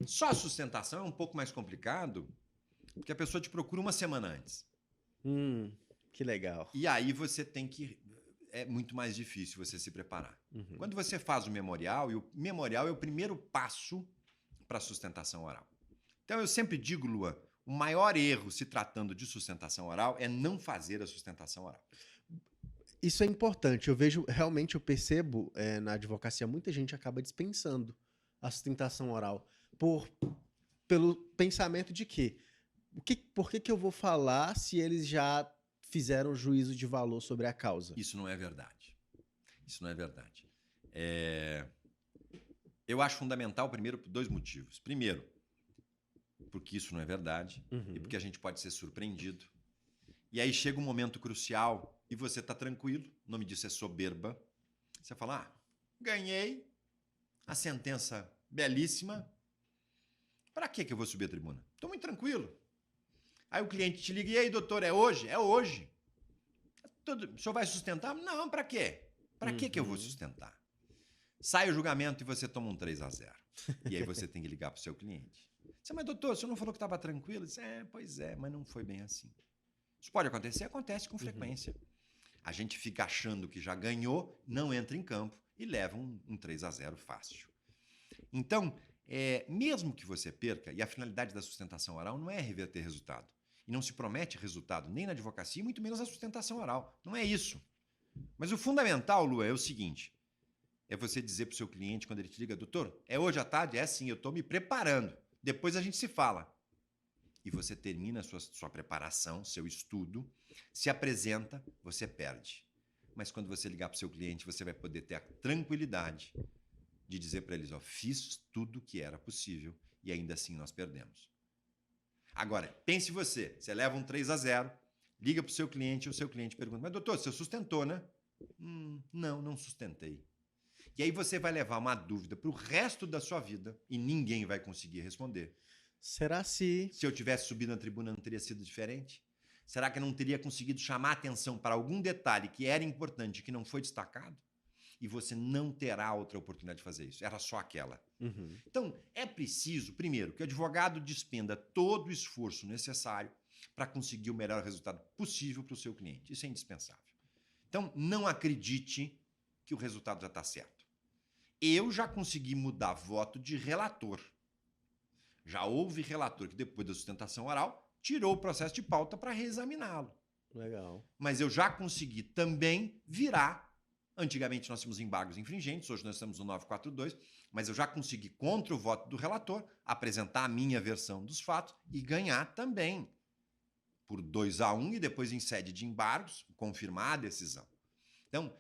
B: Só a sustentação é um pouco mais complicado, porque a pessoa te procura uma semana antes.
A: Que legal.
B: E aí você tem que... É muito mais difícil você se preparar.
A: Uhum.
B: Quando você faz o memorial, e o memorial é o primeiro passo para a sustentação oral. Então eu sempre digo, Luan, o maior erro se tratando de sustentação oral é não fazer a sustentação oral.
A: Isso é importante. Realmente eu percebo na advocacia, muita gente acaba dispensando a sustentação oral pelo pensamento de que por que eu vou falar se eles já fizeram juízo de valor sobre a causa?
B: Isso não é verdade. Isso não é verdade. Eu acho fundamental, primeiro, por 2 motivos. Primeiro, porque isso não é verdade, e porque a gente pode ser surpreendido. E aí chega um momento crucial e você está tranquilo, o nome disso é soberba. Você fala, ganhei, a sentença belíssima, para que eu vou subir a tribuna? Estou muito tranquilo. Aí o cliente te liga, e aí, doutor, é hoje? É hoje. O senhor vai sustentar? Não, para quê? Para que eu vou sustentar? Sai o julgamento e você toma um 3-0. E aí você tem que ligar para o seu cliente. Você, mas doutor, o senhor não falou que estava tranquilo? Eu disse, pois é, mas não foi bem assim. Isso pode acontecer? Acontece com frequência. A gente fica achando que já ganhou, não entra em campo e leva um 3-0 fácil. Então, mesmo que você perca, e a finalidade da sustentação oral não é reverter resultado, e não se promete resultado nem na advocacia, muito menos na sustentação oral. Não é isso. Mas o fundamental, Lu, é o seguinte, é você dizer para o seu cliente, quando ele te liga, doutor, é hoje à tarde? É sim, eu estou me preparando. Depois a gente se fala. E você termina a sua preparação, seu estudo, se apresenta, você perde. Mas quando você ligar para o seu cliente, você vai poder ter a tranquilidade de dizer para eles, fiz tudo que era possível e ainda assim nós perdemos. Agora, pense você leva um 3-0, liga para o seu cliente e o seu cliente pergunta, mas doutor, você sustentou, né? Não sustentei. E aí você vai levar uma dúvida para o resto da sua vida e ninguém vai conseguir responder.
A: Será se
B: eu tivesse subido na tribuna não teria sido diferente? Será que eu não teria conseguido chamar atenção para algum detalhe que era importante e que não foi destacado? E você não terá outra oportunidade de fazer isso. Era só aquela. Então, é preciso, primeiro, que o advogado despenda todo o esforço necessário para conseguir o melhor resultado possível para o seu cliente. Isso é indispensável. Então, não acredite que o resultado já está certo. Eu já consegui mudar voto de relator. Já houve relator que, depois da sustentação oral, tirou o processo de pauta para reexaminá-lo.
A: Legal.
B: Mas eu já consegui também virar. Antigamente nós tínhamos embargos infringentes, hoje nós estamos no 942, mas eu já consegui, contra o voto do relator, apresentar a minha versão dos fatos e ganhar também. Por 2-1 e depois em sede de embargos, confirmar a decisão. Então,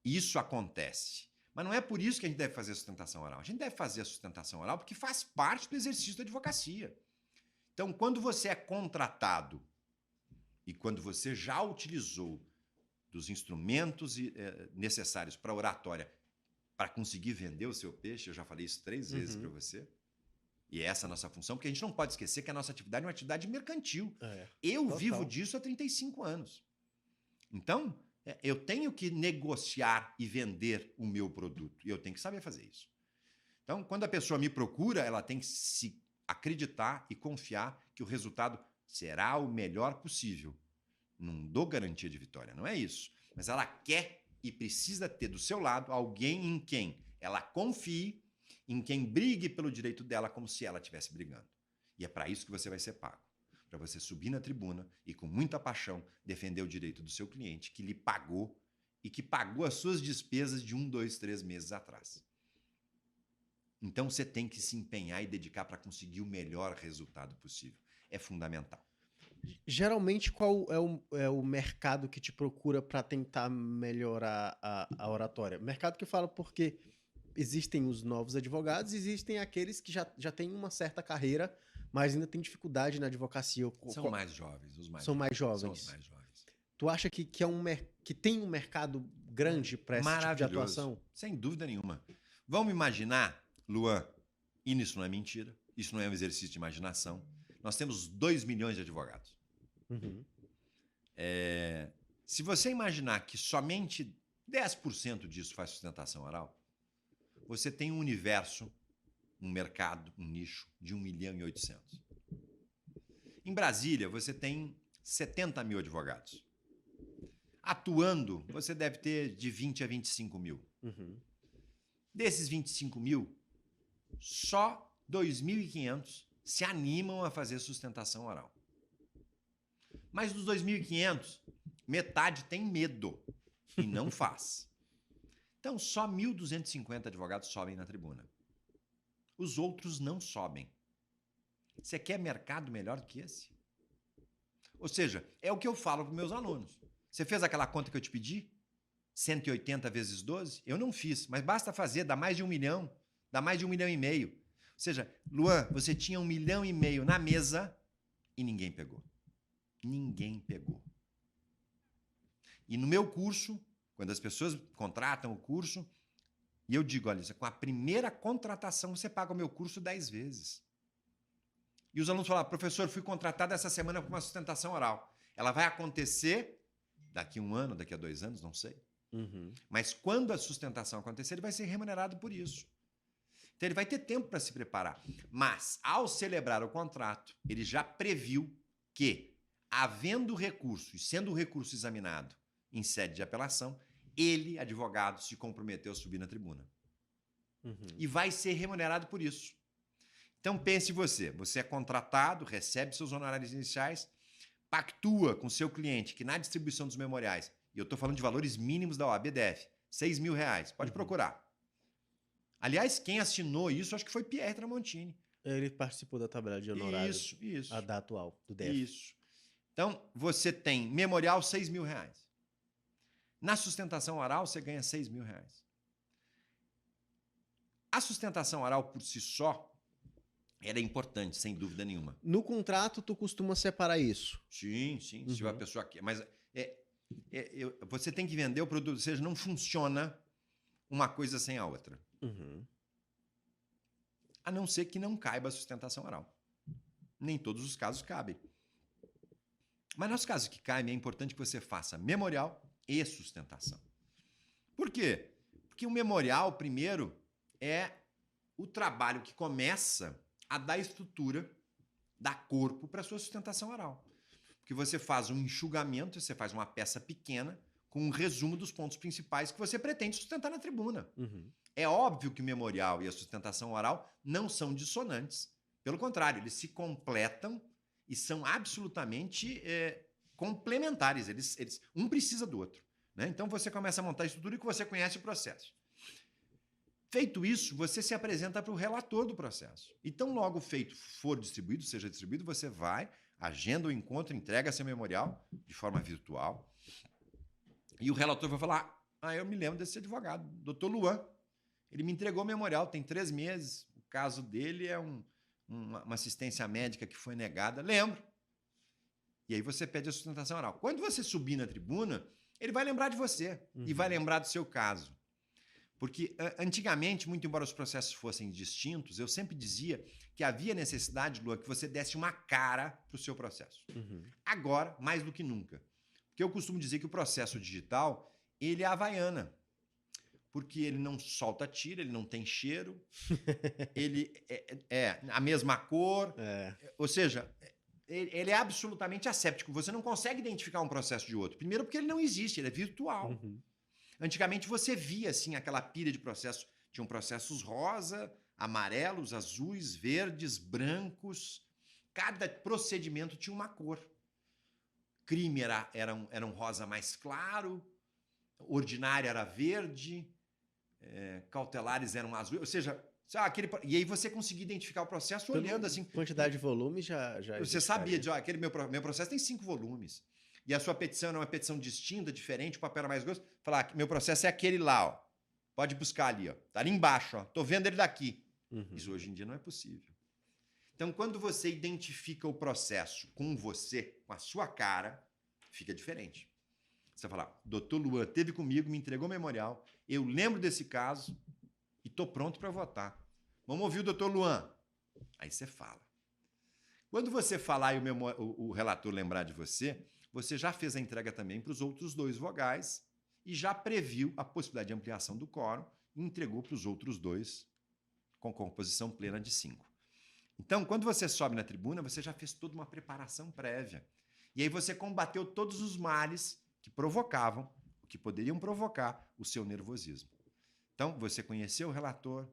B: isso acontece. Mas não é por isso que a gente deve fazer a sustentação oral. A gente deve fazer a sustentação oral porque faz parte do exercício da advocacia. Então, quando você é contratado e quando você já utilizou dos instrumentos necessários para a oratória para conseguir vender o seu peixe, eu já falei isso 3 vezes para você, e essa é a nossa função, porque a gente não pode esquecer que a nossa atividade é uma atividade mercantil. Eu vivo disso há 35 anos. Então, eu tenho que negociar e vender o meu produto. E eu tenho que saber fazer isso. Então, quando a pessoa me procura, ela tem que se acreditar e confiar que o resultado será o melhor possível. Não dou garantia de vitória, não é isso. Mas ela quer e precisa ter do seu lado alguém em quem ela confie, em quem brigue pelo direito dela como se ela estivesse brigando. E é para isso que você vai ser pago. Para você subir na tribuna e, com muita paixão, defender o direito do seu cliente, que lhe pagou e que pagou as suas despesas de 1, 2, 3 meses atrás. Então, você tem que se empenhar e dedicar para conseguir o melhor resultado possível. É fundamental.
A: Geralmente, qual é o mercado que te procura para tentar melhorar a oratória? Mercado que eu falo porque existem os novos advogados, existem aqueles que já têm uma certa carreira, mas ainda tem dificuldade na advocacia.
B: São mais jovens, os mais
A: São
B: jovens.
A: mais jovens.
B: São os mais jovens.
A: Tu acha que que tem um mercado grande para esse tipo de atuação?
B: Sem dúvida nenhuma. Vamos imaginar, Luan, e isso não é mentira, isso não é um exercício de imaginação. Nós temos 2 milhões de advogados. Se você imaginar que somente 10% disso faz sustentação oral, você tem um universo, um mercado, um nicho de 1.800.000. Em Brasília, você tem 70 mil advogados. Atuando, você deve ter de 20 a 25 mil. Desses 25 mil, só 2.500 se animam a fazer sustentação oral. Mas dos 2.500, metade tem medo e não faz. Então, só 1.250 advogados sobem na tribuna. Os outros não sobem. Você quer mercado melhor do que esse? Ou seja, é o que eu falo para os meus alunos. Você fez aquela conta que eu te pedi? 180 vezes 12? Eu não fiz, mas basta fazer, dá mais de 1 milhão, dá mais de 1,5 milhão. Ou seja, Luan, você tinha 1,5 milhão na mesa e ninguém pegou. Ninguém pegou. E no meu curso, quando as pessoas contratam o curso, e eu digo, olha, com a primeira contratação você paga o meu curso 10 vezes. E os alunos falam, professor, fui contratado essa semana para uma sustentação oral. Ela vai acontecer daqui a 1 ano, daqui a 2 anos, não sei. Mas quando a sustentação acontecer, ele vai ser remunerado por isso. Então ele vai ter tempo para se preparar. Mas, ao celebrar o contrato, ele já previu que, havendo recurso e sendo o recurso examinado em sede de apelação, ele, advogado, se comprometeu a subir na tribuna. E vai ser remunerado por isso. Então pense você é contratado, recebe seus honorários iniciais, pactua com seu cliente que na distribuição dos memoriais, e eu estou falando de valores mínimos da OAB-DF, R$6.000, pode procurar. Aliás, quem assinou isso, acho que foi Pierre Tramontini.
A: Ele participou da tabela de honorários.
B: Isso.
A: A da atual, do DF.
B: Isso. Então, você tem memorial R$6.000. Na sustentação oral, você ganha R$6.000. A sustentação oral, por si só, ela é importante, sem dúvida nenhuma.
A: No contrato, tu costuma separar isso?
B: Sim. Se a pessoa quer. Mas você tem que vender o produto, ou seja, não funciona uma coisa sem a outra. A não ser que não caiba a sustentação oral. Nem todos os casos cabem. Mas nos casos que caem, é importante que você faça memorial e sustentação. Por quê? Porque o memorial, primeiro, é o trabalho que começa a dar estrutura, dar corpo para a sua sustentação oral. Porque você faz um enxugamento, você faz uma peça pequena com um resumo dos pontos principais que você pretende sustentar na tribuna. É óbvio que o memorial e a sustentação oral não são dissonantes. Pelo contrário, eles se completam e são absolutamente complementares. Um precisa do outro. Né? Então você começa a montar a estrutura e que você conhece o processo. Feito isso, você se apresenta para o relator do processo. Então, logo feito for distribuído, seja distribuído, você vai, agenda o encontro, entrega seu memorial de forma virtual. E o relator vai falar, eu me lembro desse advogado, Dr. Luan. Ele me entregou o memorial, tem 3 meses. O caso dele é uma assistência médica que foi negada. Lembro. E aí você pede a sustentação oral. Quando você subir na tribuna, ele vai lembrar de você e vai lembrar do seu caso. Porque antigamente, muito embora os processos fossem distintos, eu sempre dizia que havia necessidade, Luan, que você desse uma cara para o seu processo. Agora, mais do que nunca. Porque eu costumo dizer que o processo digital, ele é havaiana. Porque ele não solta tira, ele não tem cheiro, ele é a mesma cor, ou seja, ele é absolutamente asséptico. Você não consegue identificar um processo de outro. Primeiro porque ele não existe, ele é virtual. Antigamente você via assim aquela pilha de processos, tinham processos rosa, amarelos, azuis, verdes, brancos. Cada procedimento tinha uma cor. Crime era um rosa mais claro, ordinário era verde, cautelares eram azuis, ou seja, e aí você conseguia identificar o processo olhando assim.
A: Quantidade de volumes já
B: você sabia, aquele meu processo tem 5 volumes. E a sua petição era uma petição distinta, diferente, o papel era mais grosso. Falar, meu processo é aquele lá, ó. Pode buscar ali, ó. Tá ali embaixo, ó. Tô vendo ele daqui. Isso hoje em dia não é possível. Então, quando você identifica o processo com você, com a sua cara, fica diferente. Você vai falar, doutor Luan esteve comigo, me entregou o memorial, eu lembro desse caso e tô pronto para votar. Vamos ouvir o doutor Luan. Aí você fala. Quando você falar e o relator lembrar de você, você já fez a entrega também para os outros 2 vogais e já previu a possibilidade de ampliação do quórum e entregou para os outros 2 com composição plena de 5. Então, quando você sobe na tribuna, você já fez toda uma preparação prévia. E aí você combateu todos os males que provocavam, que poderiam provocar o seu nervosismo. Então, você conheceu o relator,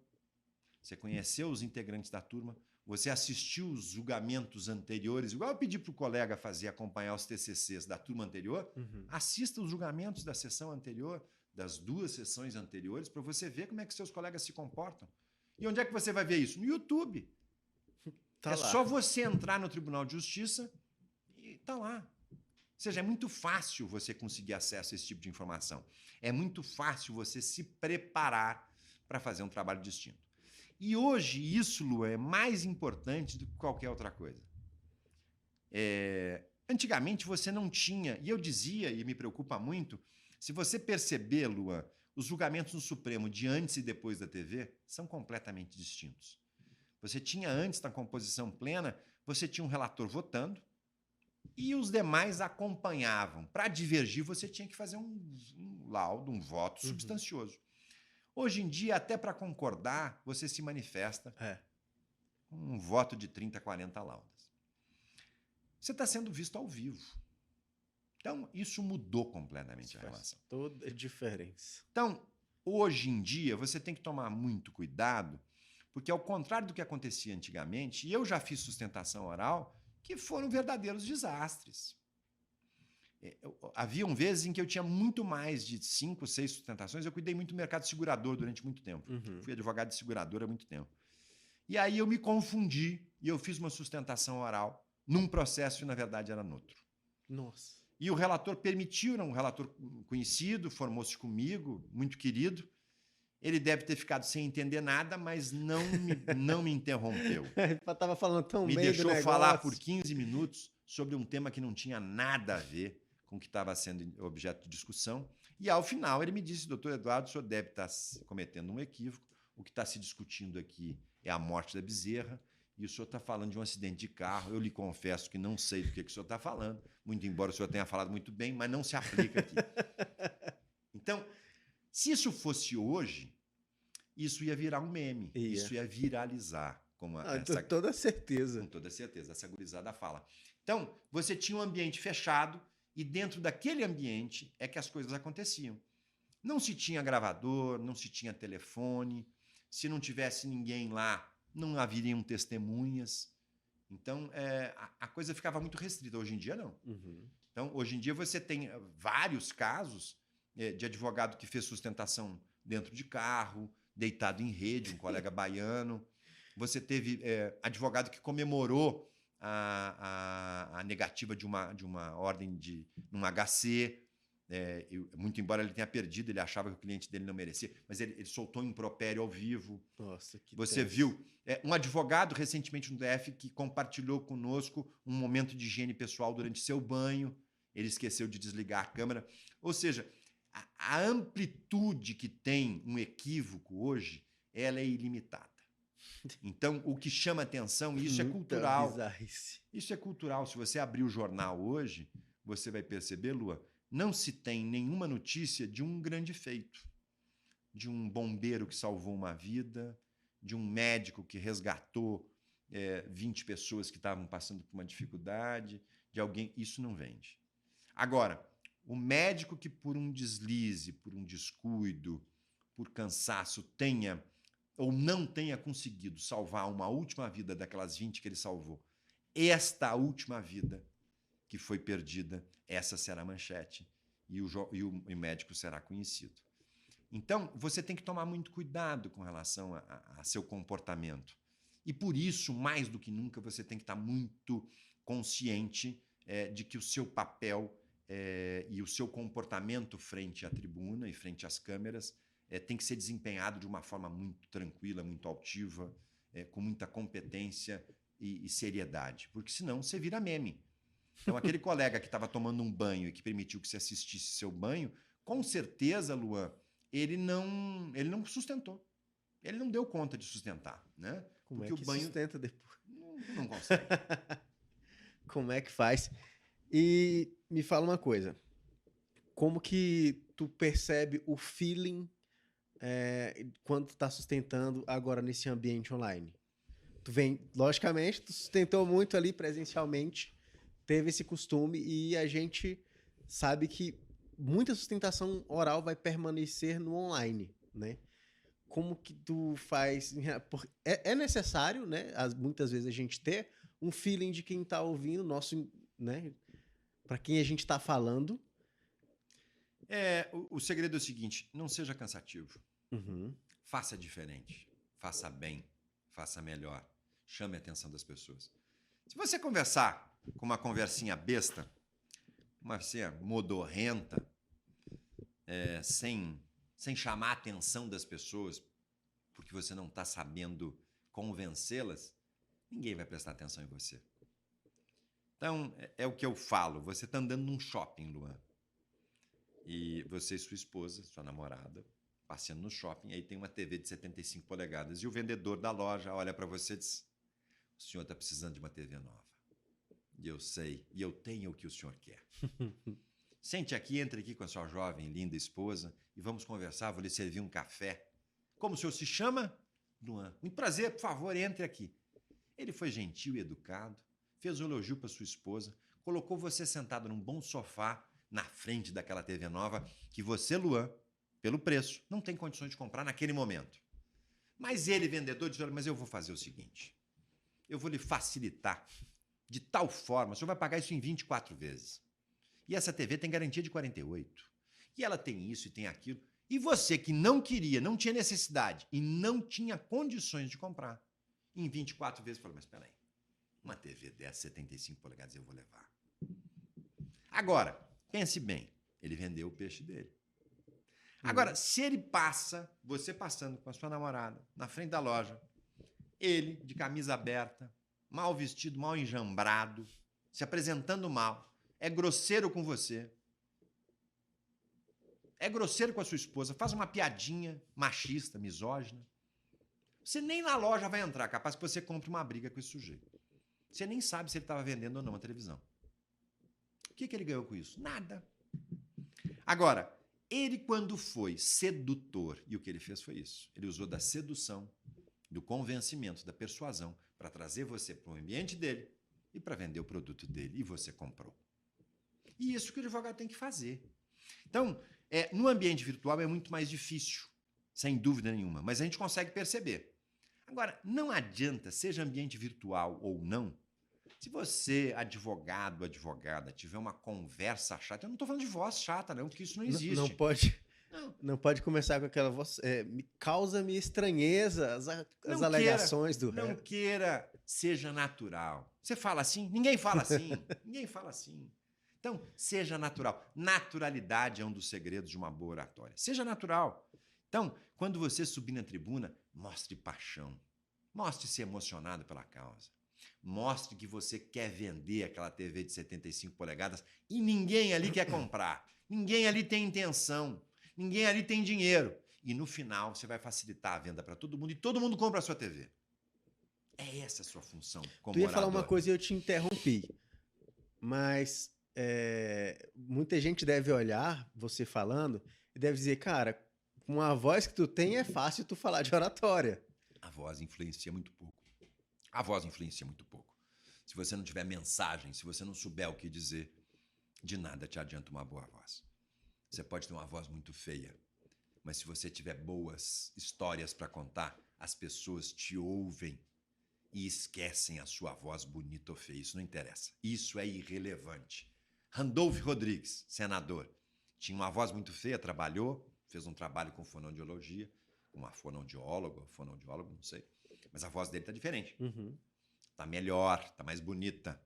B: você conheceu os integrantes da turma, você assistiu os julgamentos anteriores, igual eu pedi para o colega acompanhar os TCCs da turma anterior, assista os julgamentos da sessão anterior, das 2 sessões anteriores, para você ver como é que seus colegas se comportam. E onde é que você vai ver isso? No YouTube. Tá lá. Só você entrar no Tribunal de Justiça e tá lá. Ou seja, é muito fácil você conseguir acesso a esse tipo de informação. É muito fácil você se preparar para fazer um trabalho distinto. E hoje isso, Lu, é mais importante do que qualquer outra coisa. Antigamente você não tinha, e eu dizia, e me preocupa muito, se você perceber, Luan, os julgamentos no Supremo de antes e depois da TV são completamente distintos. Você tinha antes, na composição plena, você tinha um relator votando e os demais acompanhavam. Para divergir, você tinha que fazer um laudo, um voto substancioso. Hoje em dia, até para concordar, você se manifesta com um voto de 30, 40 laudas. Você está sendo visto ao vivo. Então, isso mudou completamente a relação.
A: Toda a diferença.
B: Então, hoje em dia, você tem que tomar muito cuidado, porque ao contrário do que acontecia antigamente, e eu já fiz sustentação oral, que foram verdadeiros desastres. Haviam vezes em que eu tinha muito mais de 5, 6 sustentações. Eu cuidei muito do mercado segurador durante muito tempo. Fui advogado de seguradora há muito tempo. E aí eu me confundi e eu fiz uma sustentação oral num processo e, na verdade, era no outro.
A: Nossa.
B: E o relator permitiu, era um relator conhecido, formou-se comigo, muito querido. Ele deve ter ficado sem entender nada, mas não me interrompeu.
A: Estava falando tão
B: Me
A: bem do
B: deixou
A: negócio.
B: falar por 15 minutos sobre um tema que não tinha nada a ver com o que estava sendo objeto de discussão. E, ao final, ele me disse, doutor Eduardo, o senhor deve estar cometendo um equívoco. O que está se discutindo aqui é a morte da Bezerra. E o senhor está falando de um acidente de carro. Eu lhe confesso que não sei do que o senhor está falando, muito embora o senhor tenha falado muito bem, mas não se aplica aqui. Então, se isso fosse hoje, isso ia virar um meme. Isso ia viralizar. Com
A: toda certeza.
B: Com toda certeza. Essa gurizada fala. Então, você tinha um ambiente fechado e dentro daquele ambiente é que as coisas aconteciam. Não se tinha gravador, não se tinha telefone. Se não tivesse ninguém lá, não haveriam testemunhas. Então, a coisa ficava muito restrita. Hoje em dia, não. Então, hoje em dia, você tem vários casos de advogado que fez sustentação dentro de carro, deitado em rede, um colega baiano. Você teve advogado que comemorou a negativa de uma ordem de um HC. Muito embora ele tenha perdido, ele achava que o cliente dele não merecia, mas ele soltou um impropério ao vivo.
A: Nossa, que
B: Você
A: tenso.
B: viu um advogado recentemente no DF que compartilhou conosco um momento de higiene pessoal durante seu banho. Ele esqueceu de desligar a câmera. Ou seja, a amplitude que tem um equívoco hoje, ela é ilimitada. Então, o que chama atenção, isso é cultural.
A: Bizarrice.
B: Isso é cultural. Se você abrir o jornal hoje, você vai perceber, Lua, não se tem nenhuma notícia de um grande feito, de um bombeiro que salvou uma vida, de um médico que resgatou 20 pessoas que estavam passando por uma dificuldade, de alguém. Isso não vende. Agora, o médico que por um deslize, por um descuido, por cansaço, tenha ou não tenha conseguido salvar uma última vida daquelas 20 que ele salvou, esta última vida que foi perdida, essa será a manchete e o médico será conhecido. Então, você tem que tomar muito cuidado com relação a seu comportamento. E por isso, mais do que nunca, você tem que estar muito consciente de que o seu papel e o seu comportamento frente à tribuna e frente às câmeras tem que ser desempenhado de uma forma muito tranquila, muito altiva, com muita competência e seriedade. Porque senão você vira meme. Então, aquele colega que estava tomando um banho e que permitiu que você assistisse seu banho, com certeza, Luan, ele não sustentou. Ele não deu conta de sustentar, né?
A: Como
B: porque
A: é que
B: o banho
A: sustenta depois?
B: Não consegue.
A: Como é que faz? E me fala uma coisa. Como que tu percebe o feeling quando tu tá sustentando agora nesse ambiente online? Tu vem, logicamente, tu sustentou muito ali presencialmente, teve esse costume e a gente sabe que muita sustentação oral vai permanecer no online, né? Como que tu faz? É necessário, né? Muitas vezes a gente ter um feeling de quem tá ouvindo, nosso, né? Para quem a gente tá falando.
B: O segredo é o seguinte: não seja cansativo.
A: Uhum.
B: Faça diferente, faça bem, faça melhor. Chame a atenção das pessoas. Se você conversar com uma conversinha besta, uma modorrenta, sem chamar a atenção das pessoas, porque você não está sabendo convencê-las, ninguém vai prestar atenção em você. Então, é o que eu falo. Você está andando num shopping, Luan, e você e sua esposa, sua namorada, passeando no shopping, aí tem uma TV de 75 polegadas, e o vendedor da loja olha para você e diz: o senhor está precisando de uma TV nova. E eu sei, e eu tenho o que o senhor quer. Sente aqui, entre aqui com a sua jovem, linda esposa e vamos conversar, vou lhe servir um café Como o senhor se chama? Luan. Muito prazer, por favor, entre aqui. Ele foi gentil e educado, fez um elogio para sua esposa, colocou você sentado num bom sofá na frente daquela TV nova que você, Luan, pelo preço, não tem condições de comprar naquele momento. Mas ele, vendedor, disse, olha, mas eu vou fazer o seguinte, eu vou lhe facilitar de tal forma, o senhor vai pagar isso em 24 vezes. E essa TV tem garantia de 48. E ela tem isso e tem aquilo. E você que não queria, não tinha necessidade e não tinha condições de comprar, em 24 vezes, falou, mas espera aí, uma TV dessa, 75 polegadas, eu vou levar. Agora, pense bem, ele vendeu o peixe dele. Agora, se ele passa, você passando com a sua namorada, na frente da loja, ele, de camisa aberta, mal vestido, mal enjambrado, se apresentando mal, é grosseiro com você, é grosseiro com a sua esposa, faz uma piadinha machista, misógina, você nem na loja vai entrar, capaz que você compre uma briga com esse sujeito. Você nem sabe se ele estava vendendo ou não a televisão. O que ele ganhou com isso? Nada. Agora, ele quando foi sedutor, e o que ele fez foi isso, ele usou da sedução, do convencimento, da persuasão, para trazer você para o ambiente dele e para vender o produto dele, e você comprou. E isso que o advogado tem que fazer. Então, no ambiente virtual é muito mais difícil, sem dúvida nenhuma, mas a gente consegue perceber. Agora, não adianta, seja ambiente virtual ou não, se você, advogado, advogada, tiver uma conversa chata, eu não estou falando de voz chata, não, porque isso não existe.
A: Não pode começar com aquela voz, causa-me estranheza as alegações do réu.
B: Não queira, seja natural. Você fala assim? Ninguém fala assim. Ninguém fala assim. Então, seja natural. Naturalidade é um dos segredos de uma boa oratória. Seja natural. Então, quando você subir na tribuna, mostre paixão. Mostre-se emocionado pela causa. Mostre que você quer vender aquela TV de 75 polegadas e ninguém ali quer comprar. Ninguém ali tem intenção. Ninguém ali tem dinheiro. E no final, você vai facilitar a venda para todo mundo e todo mundo compra a sua TV. É essa a sua função como
A: Tu ia
B: orador.
A: falar uma coisa e eu te interrompi. Mas muita gente deve olhar você falando e deve dizer, cara, com a voz que tu tem é fácil tu falar de oratória.
B: A voz influencia muito pouco. A voz influencia muito pouco. Se você não tiver mensagem, se você não souber o que dizer, de nada te adianta uma boa voz. Você pode ter uma voz muito feia, mas se você tiver boas histórias para contar, as pessoas te ouvem e esquecem a sua voz bonita ou feia. Isso não interessa. Isso é irrelevante. Randolph Rodrigues, senador, tinha uma voz muito feia, trabalhou, fez um trabalho com fonoaudiologia, com uma fonoaudióloga, não sei, mas a voz dele tá diferente. Tá melhor, tá mais bonita.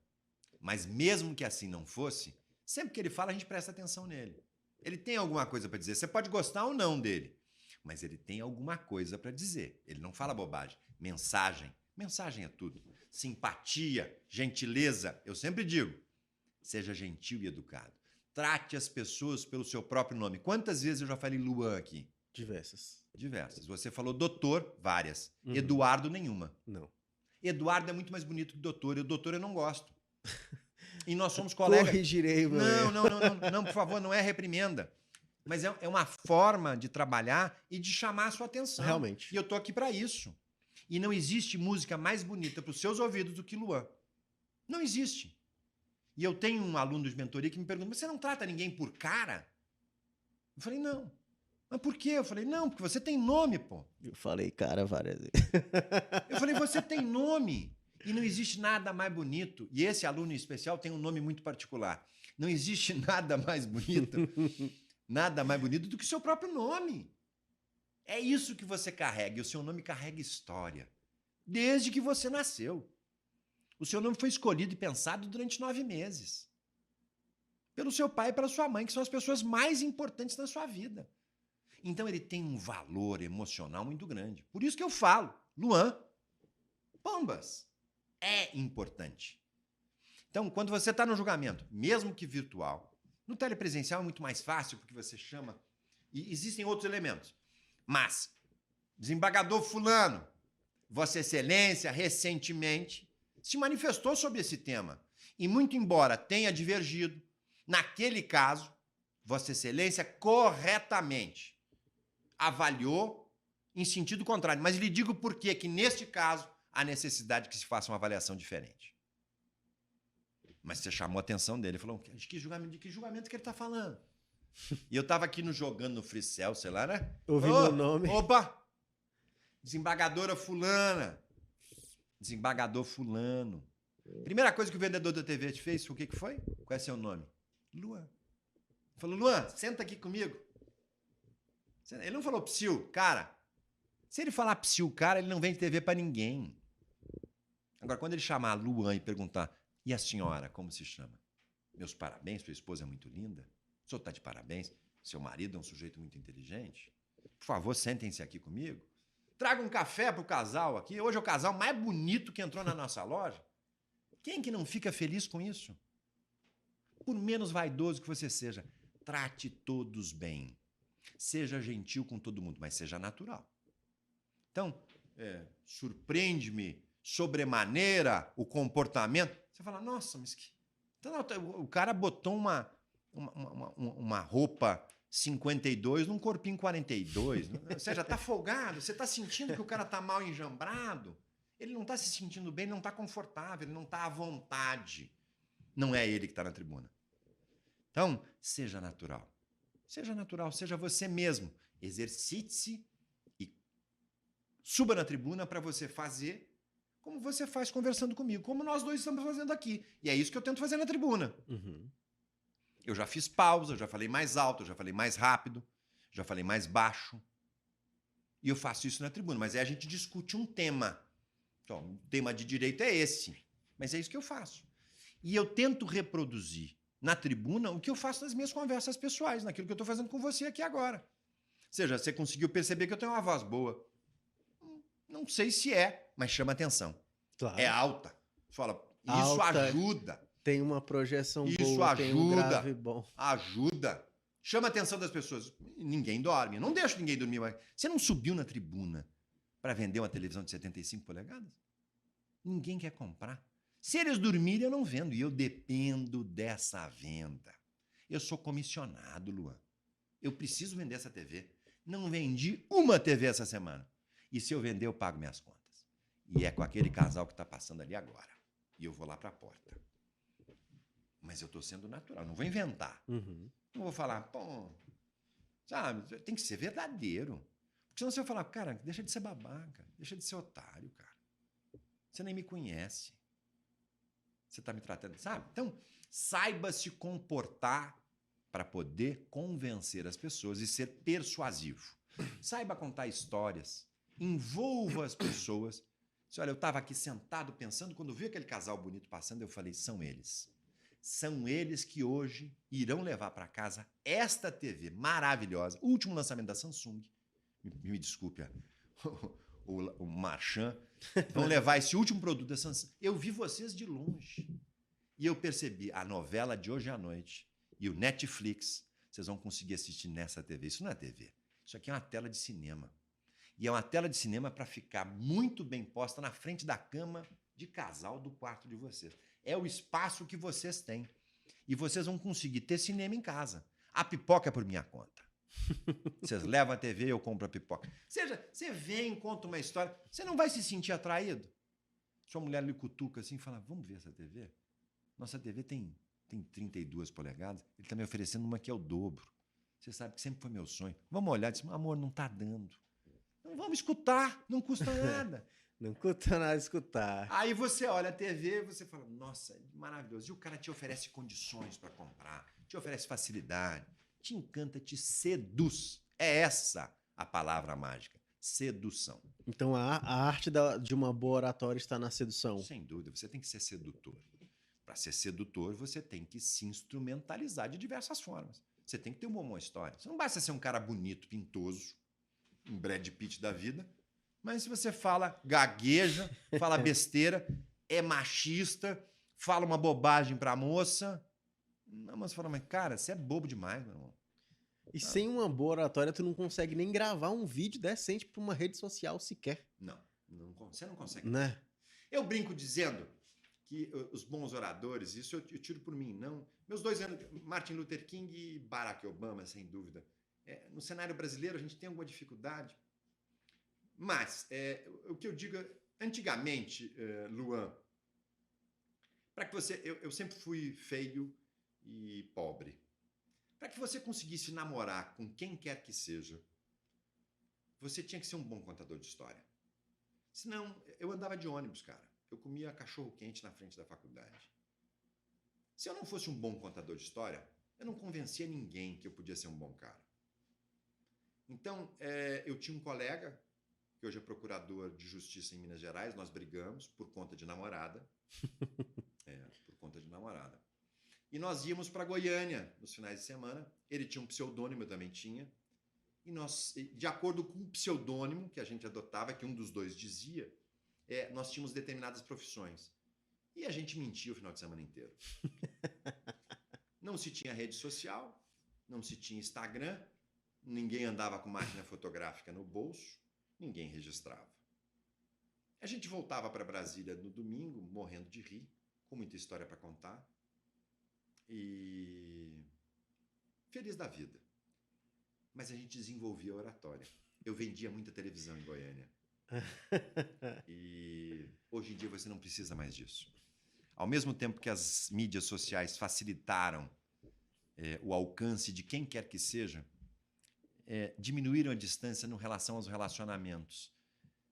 B: Mas mesmo que assim não fosse, sempre que ele fala, a gente presta atenção nele. Ele tem alguma coisa para dizer. Você pode gostar ou não dele, mas ele tem alguma coisa para dizer. Ele não fala bobagem. Mensagem. Mensagem é tudo. Simpatia, gentileza. Eu sempre digo, seja gentil e educado. Trate as pessoas pelo seu próprio nome. Quantas vezes eu já falei Luan aqui?
A: Diversas.
B: Você falou doutor, várias. Eduardo, nenhuma.
A: Não.
B: Eduardo é muito mais bonito que doutor. E o doutor eu não gosto. E nós somos colegas.
A: Corrigirei, meu
B: Não, por favor, não é reprimenda. Mas é uma forma de trabalhar e de chamar a sua atenção.
A: Realmente.
B: E eu tô aqui para isso. E não existe música mais bonita para os seus ouvidos do que Luan. Não existe. E eu tenho um aluno de mentoria que me pergunta, mas você não trata ninguém por cara? Eu falei, não. Mas por quê? Eu falei, não, porque você tem nome, pô.
A: Eu falei, cara, várias vezes.
B: Eu falei, você tem nome. E não existe nada mais bonito. E esse aluno em especial tem um nome muito particular. Não existe nada mais bonito, do que o seu próprio nome. É isso que você carrega. E o seu nome carrega história. Desde que você nasceu. O seu nome foi escolhido e pensado durante 9 meses. Pelo seu pai e pela sua mãe, que são as pessoas mais importantes na sua vida. Então ele tem um valor emocional muito grande. Por isso que eu falo, Luan, Pombas, é importante. Então, quando você está no julgamento, mesmo que virtual, no telepresencial é muito mais fácil, porque você chama, e existem outros elementos. Mas, desembargador fulano, Vossa Excelência, recentemente, se manifestou sobre esse tema. E muito embora tenha divergido, naquele caso, Vossa Excelência corretamente avaliou em sentido contrário. Mas lhe digo por quê, que neste caso há necessidade que se faça uma avaliação diferente. Mas você chamou a atenção dele, falou, de que julgamento que ele está falando? E eu estava aqui jogando no Freecell, sei lá, né?
A: Ouvindo o nome.
B: Opa! Desembargadora fulana. Desembargador fulano. Primeira coisa que o vendedor da TV te fez, o que foi? Qual é seu nome? Luan. Falou, Luan, senta aqui comigo. Ele não falou psiu, cara. Se ele falar psiu, cara, ele não vende TV para ninguém. Agora, quando ele chamar Luan e perguntar, e a senhora, como se chama? Meus parabéns, sua esposa é muito linda. O senhor está de parabéns. Seu marido é um sujeito muito inteligente. Por favor, sentem-se aqui comigo. Traga um café para o casal aqui. Hoje é o casal mais bonito que entrou na nossa loja. Quem que não fica feliz com isso? Por menos vaidoso que você seja, trate todos bem. Seja gentil com todo mundo, mas seja natural. Então, surpreende-me sobremaneira o comportamento. Você fala, nossa, mas que... Então, o cara botou uma roupa 52 num corpinho 42. Ou seja, tá folgado, você tá sentindo que o cara tá mal enjambrado. Ele não tá se sentindo bem, ele não tá confortável, ele não tá à vontade. Não é ele que tá na tribuna. Então, seja natural. Seja natural, seja você mesmo. Exercite-se e suba na tribuna para você fazer como você faz conversando comigo, como nós dois estamos fazendo aqui. E é isso que eu tento fazer na tribuna.
A: Uhum. Eu
B: já fiz pausa, eu já falei mais alto, eu já falei mais rápido, já falei mais baixo. E eu faço isso na tribuna. Mas aí a gente discute um tema. Então, o tema de direito é esse. Mas é isso que eu faço. E eu tento reproduzir na tribuna o que eu faço nas minhas conversas pessoais, naquilo que eu estou fazendo com você aqui agora. Ou seja, você conseguiu perceber que eu tenho uma voz boa. Não sei se é, mas chama atenção.
A: Claro.
B: É alta. Você fala, isso
A: alta,
B: ajuda.
A: Tem uma projeção
B: isso
A: boa,
B: ajuda,
A: tem um grave bom.
B: Ajuda. Chama a atenção das pessoas. Ninguém dorme. Eu não deixo ninguém dormir. Mas você não subiu na tribuna para vender uma televisão de 75 polegadas? Ninguém quer comprar. Se eles dormirem, eu não vendo. E eu dependo dessa venda. Eu sou comissionado, Luan. Eu preciso vender essa TV. Não vendi uma TV essa semana. E se eu vender, eu pago minhas contas. E é com aquele casal que está passando ali agora. E eu vou lá para a porta. Mas eu estou sendo natural. Não vou inventar.
A: Uhum.
B: Não vou falar, pô, sabe? Tem que ser verdadeiro. Porque senão você vai falar, cara, deixa de ser babaca. Deixa de ser otário, cara. Você nem me conhece. Você está me tratando, sabe? Então, saiba se comportar para poder convencer as pessoas e ser persuasivo. Saiba contar histórias. Envolva as pessoas. Olha, eu estava aqui sentado pensando, quando vi aquele casal bonito passando, eu falei, são eles. São eles que hoje irão levar para casa esta TV maravilhosa, o último lançamento da Samsung. Me desculpe, o Marchand. Vão levar esse último produto da Samsung. Eu vi vocês de longe. E eu percebi, a novela de hoje à noite e o Netflix, vocês vão conseguir assistir nessa TV. Isso não é TV. Isso aqui é uma tela de cinema. E é uma tela de cinema para ficar muito bem posta na frente da cama de casal do quarto de vocês. É o espaço que vocês têm. E vocês vão conseguir ter cinema em casa. A pipoca é por minha conta. Vocês levam a TV e eu compro a pipoca. Ou seja, você vem, conta uma história, você não vai se sentir atraído? Sua mulher lhe cutuca assim e fala, vamos ver essa TV? Nossa TV tem 32 polegadas, ele está me oferecendo uma que é o dobro. Você sabe que sempre foi meu sonho. Vamos olhar e dizer, amor, não está dando. Não vamos escutar, não custa nada.
A: Não custa nada escutar.
B: Aí você olha a TV e você fala, nossa, maravilhoso. E o cara te oferece condições para comprar, te oferece facilidade, te encanta, te seduz. É essa a palavra mágica, sedução.
A: Então a arte de uma boa oratória está na sedução.
B: Sem dúvida, você tem que ser sedutor. Para ser sedutor, você tem que se instrumentalizar de diversas formas. Você tem que ter uma boa história. Você não basta ser um cara bonito, pintoso, um Brad Pitt da vida, mas se você fala gagueja, fala besteira, é machista, fala uma bobagem pra moça, a moça fala, mas cara, você é bobo demais, meu irmão.
A: E sem uma boa oratória, tu não consegue nem gravar um vídeo decente pra uma rede social sequer.
B: Não, você não consegue.
A: Né?
B: Eu brinco dizendo que os bons oradores, isso eu tiro por mim, não. Meus dois anos, Martin Luther King e Barack Obama, sem dúvida. No cenário brasileiro, a gente tem alguma dificuldade, Mas, o que eu digo, antigamente, Luan, para que você... Eu sempre fui feio e pobre. Para que você conseguisse namorar com quem quer que seja, você tinha que ser um bom contador de história. Senão, eu andava de ônibus, cara. Eu comia cachorro-quente na frente da faculdade. Se eu não fosse um bom contador de história, eu não convencia ninguém que eu podia ser um bom cara. Então, eu tinha um colega, que hoje é procurador de justiça em Minas Gerais, nós brigamos por conta de namorada. Por conta de namorada. E nós íamos para Goiânia nos finais de semana. Ele tinha um pseudônimo, eu também tinha. E nós, de acordo com o pseudônimo que a gente adotava, que um dos dois dizia, nós tínhamos determinadas profissões. E a gente mentia o final de semana inteiro. Não se tinha rede social, não se tinha Instagram, ninguém andava com máquina fotográfica no bolso, ninguém registrava. A gente voltava para Brasília no domingo, morrendo de rir, com muita história para contar, e feliz da vida. Mas a gente desenvolvia a oratória. Eu vendia muita televisão em Goiânia. E hoje em dia você não precisa mais disso. Ao mesmo tempo que as mídias sociais facilitaram o alcance de quem quer que seja, diminuíram a distância em relação aos relacionamentos.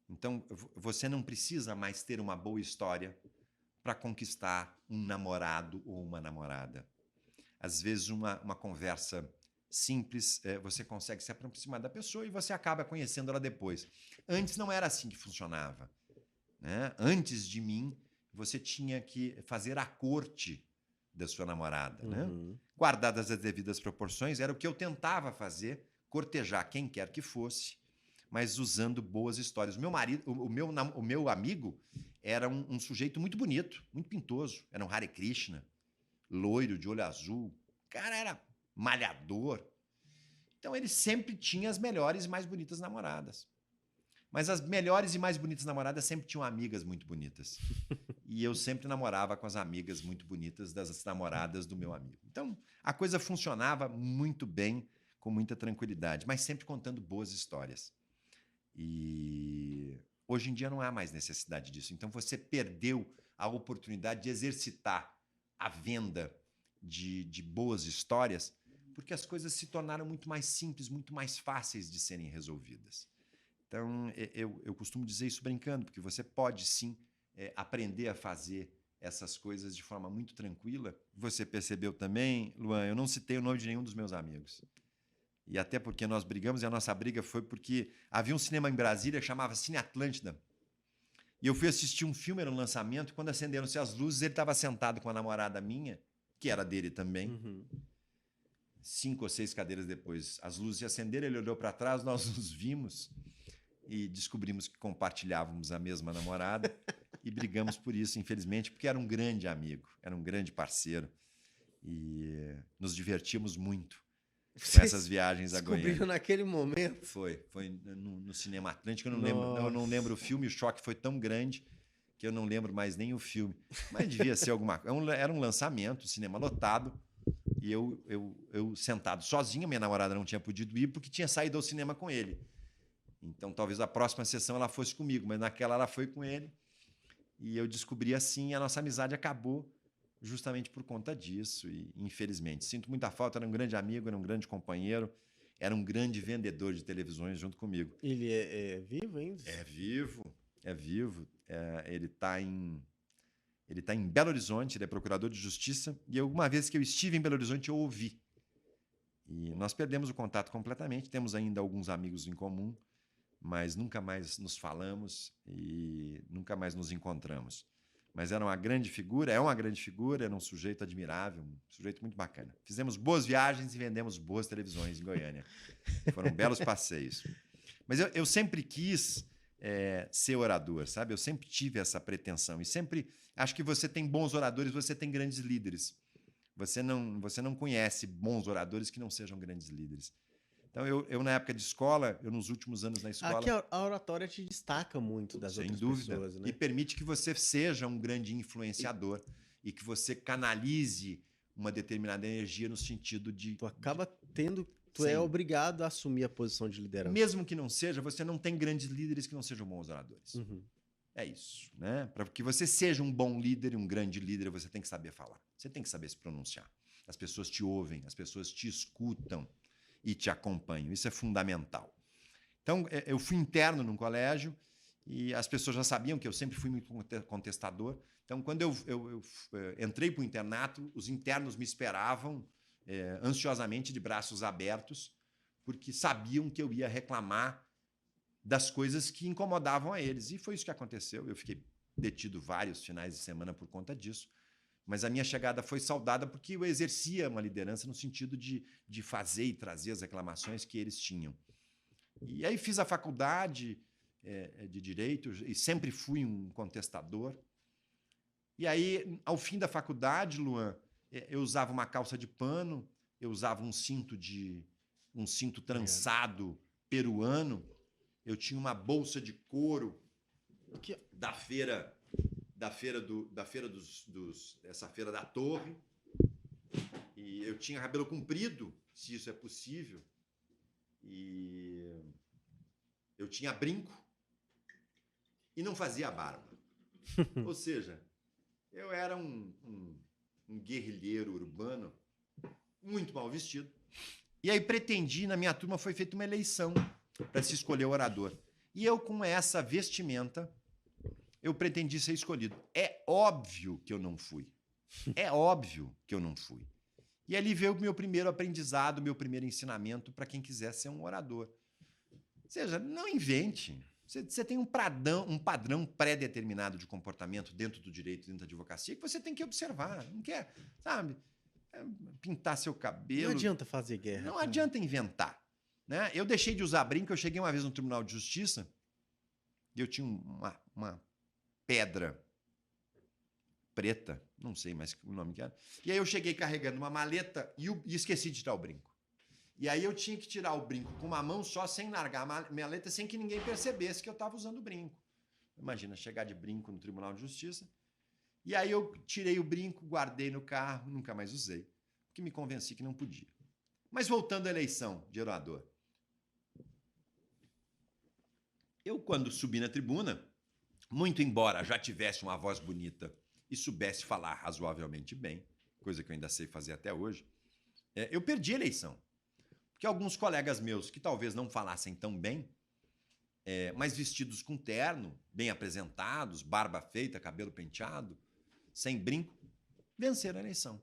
B: Então, você não precisa mais ter uma boa história para conquistar um namorado ou uma namorada. Às vezes, uma conversa simples, você consegue se aproximar da pessoa e você acaba conhecendo ela depois. Antes não era assim que funcionava, né? Antes de mim, você tinha que fazer a corte da sua namorada, né? Guardadas as devidas proporções, era o que eu tentava fazer, cortejar quem quer que fosse, mas usando boas histórias. O meu marido, o meu amigo era um sujeito muito bonito, muito pintoso. Era um Hare Krishna, loiro, de olho azul. O cara era malhador. Então ele sempre tinha as melhores e mais bonitas namoradas. Mas as melhores e mais bonitas namoradas sempre tinham amigas muito bonitas. E eu sempre namorava com as amigas muito bonitas das namoradas do meu amigo. Então a coisa funcionava muito bem, com muita tranquilidade, mas sempre contando boas histórias. E hoje em dia não há mais necessidade disso. Então você perdeu a oportunidade de exercitar a venda de boas histórias, porque as coisas se tornaram muito mais simples, muito mais fáceis de serem resolvidas. Então eu costumo dizer isso brincando, porque você pode sim aprender a fazer essas coisas de forma muito tranquila. Você percebeu também, Luan, eu não citei o nome de nenhum dos meus amigos. E até porque nós brigamos, e a nossa briga foi porque havia um cinema em Brasília que chamava Cine Atlântida. E eu fui assistir um filme, era um lançamento, e quando acenderam-se as luzes, ele estava sentado com a namorada minha, que era dele também. 5 ou 6 cadeiras depois, as luzes se acenderam, ele olhou para trás, nós nos vimos e descobrimos que compartilhávamos a mesma namorada e brigamos por isso, infelizmente, porque era um grande amigo, era um grande parceiro e nos divertimos muito. Com essas viagens a Goiânia.
A: Descobriram naquele momento?
B: Foi no Cinema Atlântico, eu não lembro o filme, o choque foi tão grande que eu não lembro mais nem o filme. Mas devia ser alguma coisa. Era um lançamento, cinema lotado, e eu sentado sozinho, minha namorada não tinha podido ir porque tinha saído ao cinema com ele. Então talvez a próxima sessão ela fosse comigo, mas naquela ela foi com ele. E eu descobri assim, a nossa amizade acabou justamente por conta disso, e infelizmente. Sinto muita falta, era um grande amigo, era um grande companheiro, era um grande vendedor de televisões junto comigo.
A: Ele é vivo ainda?
B: É vivo. Ele está em Belo Horizonte, ele é procurador de justiça, e alguma vez que eu estive em Belo Horizonte eu ouvi. E nós perdemos o contato completamente, temos ainda alguns amigos em comum, mas nunca mais nos falamos e nunca mais nos encontramos. Mas era uma grande figura, era um sujeito admirável, um sujeito muito bacana. Fizemos boas viagens e vendemos boas televisões em Goiânia. Foram belos passeios. Mas eu sempre quis ser orador, sabe? Eu sempre tive essa pretensão. E sempre acho que você tem bons oradores, você tem grandes líderes. Você não conhece bons oradores que não sejam grandes líderes. Então, eu na época de escola, nos últimos anos na escola...
A: Aqui a oratória te destaca muito das outras pessoas, né?
B: E permite que você seja um grande influenciador e que você canalize uma determinada energia no sentido de...
A: Tu acaba tendo Tu é obrigado a assumir a posição de liderança.
B: Mesmo que não seja, você não tem grandes líderes que não sejam bons oradores.
A: Uhum.
B: É isso, né? Para que você seja um bom líder e um grande líder, você tem que saber falar. Você tem que saber se pronunciar. As pessoas te ouvem, as pessoas te escutam e te acompanham. Isso é fundamental. Então, eu fui interno num colégio e as pessoas já sabiam que eu sempre fui muito contestador. Então, quando eu entrei para o internato, os internos me esperavam ansiosamente, de braços abertos, porque sabiam que eu ia reclamar das coisas que incomodavam a eles. E foi isso que aconteceu. Eu fiquei detido vários finais de semana por conta disso. Mas a minha chegada foi saudada porque eu exercia uma liderança no sentido de fazer e trazer as reclamações que eles tinham. E aí fiz a faculdade de Direito e sempre fui um contestador. E aí, ao fim da faculdade, Luan, eu usava uma calça de pano, eu usava um cinto trançado peruano, eu tinha uma bolsa de couro da feira essa feira da Torre, e eu tinha cabelo comprido, se isso é possível, e eu tinha brinco e não fazia barba. Ou seja, eu era um guerrilheiro urbano muito mal vestido. E aí pretendi, na minha turma foi feita uma eleição para se escolher o orador. E eu, com essa vestimenta, eu pretendi ser escolhido. É óbvio que eu não fui. É óbvio que eu não fui. E ali veio o meu primeiro aprendizado, o meu primeiro ensinamento para quem quiser ser um orador. Ou seja, não invente. Você tem um padrão pré-determinado de comportamento dentro do direito, dentro da advocacia, que você tem que observar. Não quer, sabe, pintar seu cabelo.
A: Não adianta fazer guerra.
B: Não adianta inventar. Né? Eu deixei de usar brinco, eu cheguei uma vez no Tribunal de Justiça e eu tinha uma pedra preta, não sei mais o nome que era. E aí eu cheguei carregando uma maleta e esqueci de tirar o brinco. E aí eu tinha que tirar o brinco com uma mão só, sem largar a maleta, sem que ninguém percebesse que eu estava usando o brinco. Imagina, chegar de brinco no Tribunal de Justiça. E aí eu tirei o brinco, guardei no carro, nunca mais usei, porque me convenci que não podia. Mas voltando à eleição de orador. Eu, quando subi na tribuna, muito embora já tivesse uma voz bonita e soubesse falar razoavelmente bem, coisa que eu ainda sei fazer até hoje, eu perdi a eleição. Porque alguns colegas meus que talvez não falassem tão bem, mas vestidos com terno, bem apresentados, barba feita, cabelo penteado, sem brinco, venceram a eleição.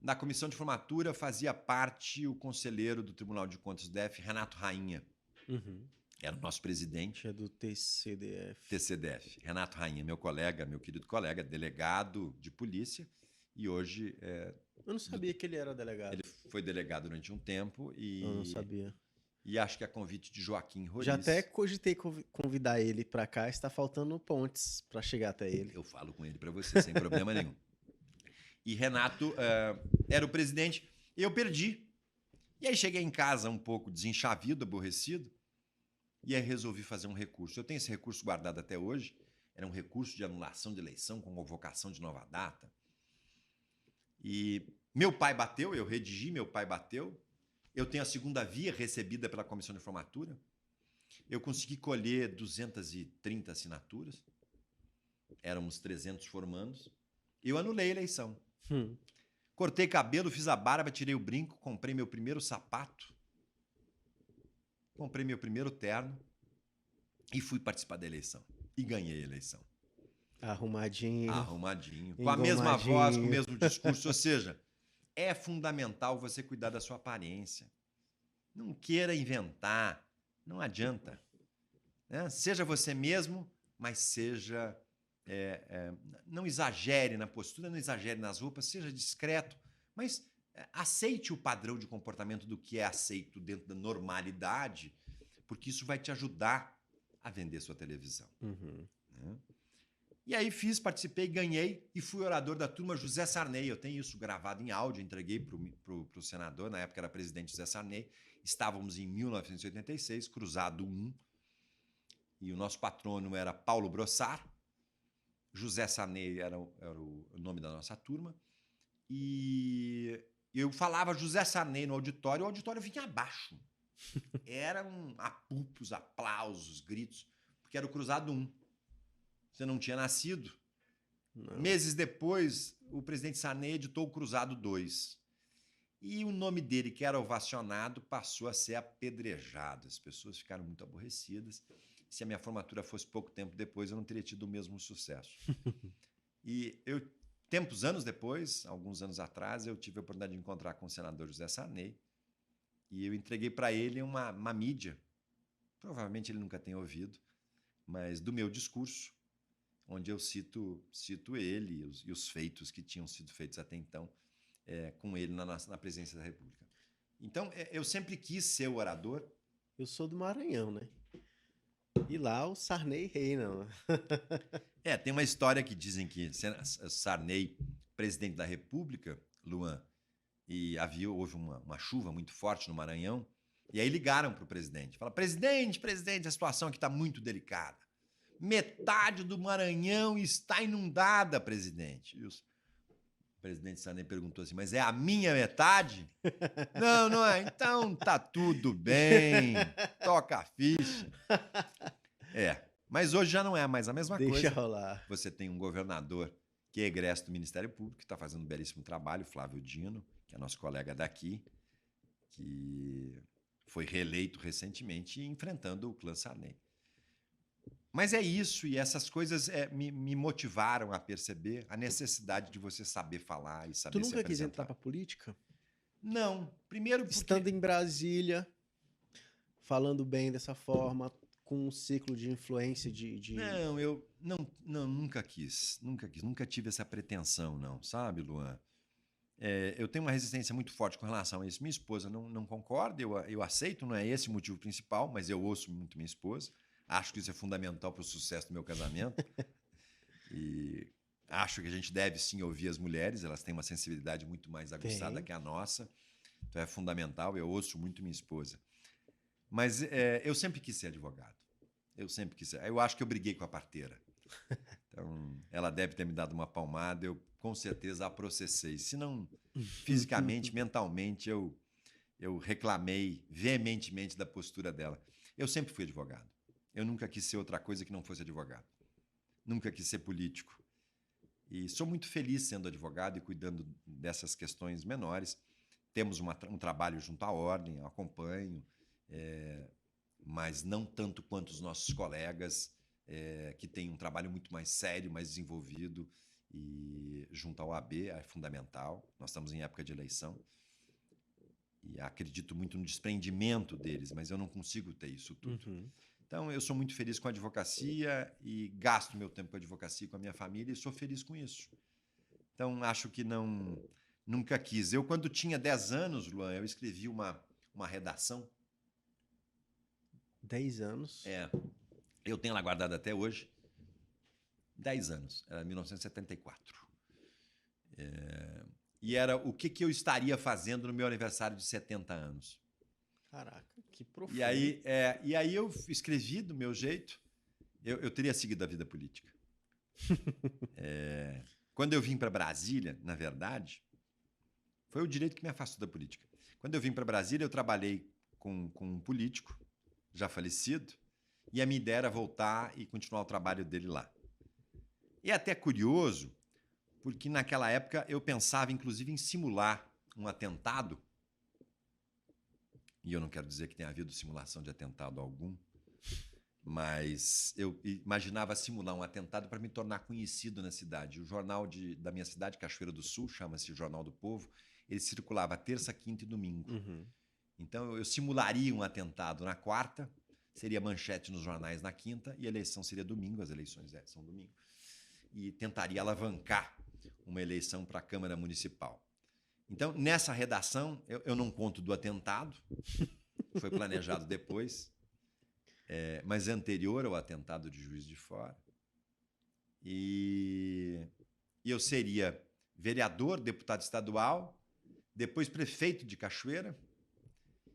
B: Na comissão de formatura fazia parte o conselheiro do Tribunal de Contas do DF, Renato Rainha.
A: Uhum.
B: Era o nosso presidente.
A: É do TCDF.
B: Renato Rainha, meu colega, meu querido colega, delegado de polícia, e hoje...
A: Eu não sabia que ele era delegado.
B: Ele foi delegado durante um tempo e...
A: Eu não sabia.
B: E acho que a convite de Joaquim Roriz...
A: Já até cogitei convidar ele para cá, está faltando pontes para chegar até ele.
B: Eu falo com ele para você, sem problema nenhum. E Renato era o presidente, e eu perdi. E aí cheguei em casa um pouco desenchavido, aborrecido, e aí resolvi fazer um recurso. Eu tenho esse recurso guardado até hoje. Era um recurso de anulação de eleição com convocação de nova data. E meu pai bateu, eu redigi, meu pai bateu. Eu tenho a segunda via recebida pela comissão de formatura. Eu consegui colher 230 assinaturas. Éramos 300 formandos. Eu anulei a eleição. Cortei cabelo, fiz a barba, tirei o brinco, comprei meu primeiro sapato, comprei meu primeiro terno e fui participar da eleição. E ganhei a eleição.
A: Arrumadinho.
B: Com a mesma voz, com o mesmo discurso. Ou seja, é fundamental você cuidar da sua aparência. Não queira inventar. Não adianta. Né? Seja você mesmo, mas seja... não exagere na postura, não exagere nas roupas, seja discreto, mas aceite o padrão de comportamento do que é aceito dentro da normalidade, porque isso vai te ajudar a vender sua televisão.
A: Uhum.
B: Né? E aí participei, ganhei e fui orador da turma José Sarney. Eu tenho isso gravado em áudio, entreguei para o senador, na época era presidente José Sarney. Estávamos em 1986, Cruzado 1, e o nosso patrono era Paulo Brossard. José Sarney era o nome da nossa turma. E eu falava José Sarney no auditório, o auditório vinha abaixo. Eram apupos, aplausos, gritos, porque era o Cruzado 1. Você não tinha nascido.
A: Não.
B: Meses depois, o presidente Sarney editou o Cruzado 2. E o nome dele, que era ovacionado, passou a ser apedrejado. As pessoas ficaram muito aborrecidas. Se a minha formatura fosse pouco tempo depois, eu não teria tido o mesmo sucesso. E anos depois, alguns anos atrás, eu tive a oportunidade de encontrar com o senador José Sarney e eu entreguei para ele uma mídia, provavelmente ele nunca tenha ouvido, mas do meu discurso, onde eu cito ele e os feitos que tinham sido feitos até então com ele na presidência da República. Então, eu sempre quis ser o orador.
A: Eu sou do Maranhão, né? E lá o Sarney reina.
B: Tem uma história que dizem que Sarney, presidente da República, Luan, e houve uma chuva muito forte no Maranhão, e aí ligaram para o presidente. Falaram, presidente, a situação aqui está muito delicada. Metade do Maranhão está inundada, presidente. E o presidente Sarney perguntou assim, mas é a minha metade? Não é. Então tá tudo bem, toca a ficha. Mas hoje já não é mais a mesma coisa.
A: Deixa rolar.
B: Você tem um governador que é egresso do Ministério Público, que está fazendo um belíssimo trabalho, Flávio Dino, que é nosso colega daqui, que foi reeleito recentemente e enfrentando o clã Sarney. Mas é isso, e essas coisas me motivaram a perceber a necessidade de você saber falar e saber se apresentar.
A: Tu nunca quis entrar para política?
B: Não. Primeiro porque...
A: Estando em Brasília, falando bem dessa forma, com um ciclo de influência de...
B: Não, eu nunca quis. Nunca tive essa pretensão, não. Sabe, Luan? Eu tenho uma resistência muito forte com relação a isso. Minha esposa não concorda, eu aceito, não é esse o motivo principal, mas eu ouço muito minha esposa. Acho que isso é fundamental para o sucesso do meu casamento. E acho que a gente deve, sim, ouvir as mulheres. Elas têm uma sensibilidade muito mais aguçada que a nossa. Então é fundamental. Eu ouço muito minha esposa. Mas eu sempre quis ser advogado. Eu acho que eu briguei com a parteira. Então, ela deve ter me dado uma palmada. Eu, com certeza, a processei. Se não fisicamente, mentalmente, eu reclamei veementemente da postura dela. Eu sempre fui advogado. Eu nunca quis ser outra coisa que não fosse advogado. Nunca quis ser político. E sou muito feliz sendo advogado e cuidando dessas questões menores. Temos um trabalho junto à ordem, eu acompanho, mas não tanto quanto os nossos colegas, que têm um trabalho muito mais sério, mais desenvolvido, e junto à OAB é fundamental. Nós estamos em época de eleição e acredito muito no desprendimento deles, mas eu não consigo ter isso tudo.
A: Uhum.
B: Então, eu sou muito feliz com a advocacia e gasto meu tempo com a advocacia, com a minha família, e sou feliz com isso. Então, acho que nunca quis. Eu, quando tinha 10 anos, Luan, eu escrevi uma redação.
A: 10 anos?
B: Eu tenho ela guardada até hoje. 10 anos, era 1974. E era o que eu estaria fazendo no meu aniversário de 70 anos.
A: Caraca, que profundo.
B: E aí eu escrevi do meu jeito. Eu teria seguido a vida política. Quando eu vim para Brasília, na verdade, foi o direito que me afastou da política. Quando eu vim para Brasília, eu trabalhei com um político, já falecido, e a minha ideia era voltar e continuar o trabalho dele lá. E é até curioso, porque naquela época eu pensava, inclusive, em simular um atentado. E eu não quero dizer que tenha havido simulação de atentado algum, mas eu imaginava simular um atentado para me tornar conhecido na cidade. O jornal da minha cidade, Cachoeira do Sul, chama-se Jornal do Povo, ele circulava terça, quinta e domingo.
A: Uhum.
B: Então eu simularia um atentado na quarta, seria manchete nos jornais na quinta e a eleição seria domingo, as eleições são domingo, e tentaria alavancar uma eleição para a Câmara Municipal. Então, nessa redação, eu não conto do atentado, foi planejado depois, mas anterior ao atentado de Juiz de Fora. E eu seria vereador, deputado estadual, depois prefeito de Cachoeira,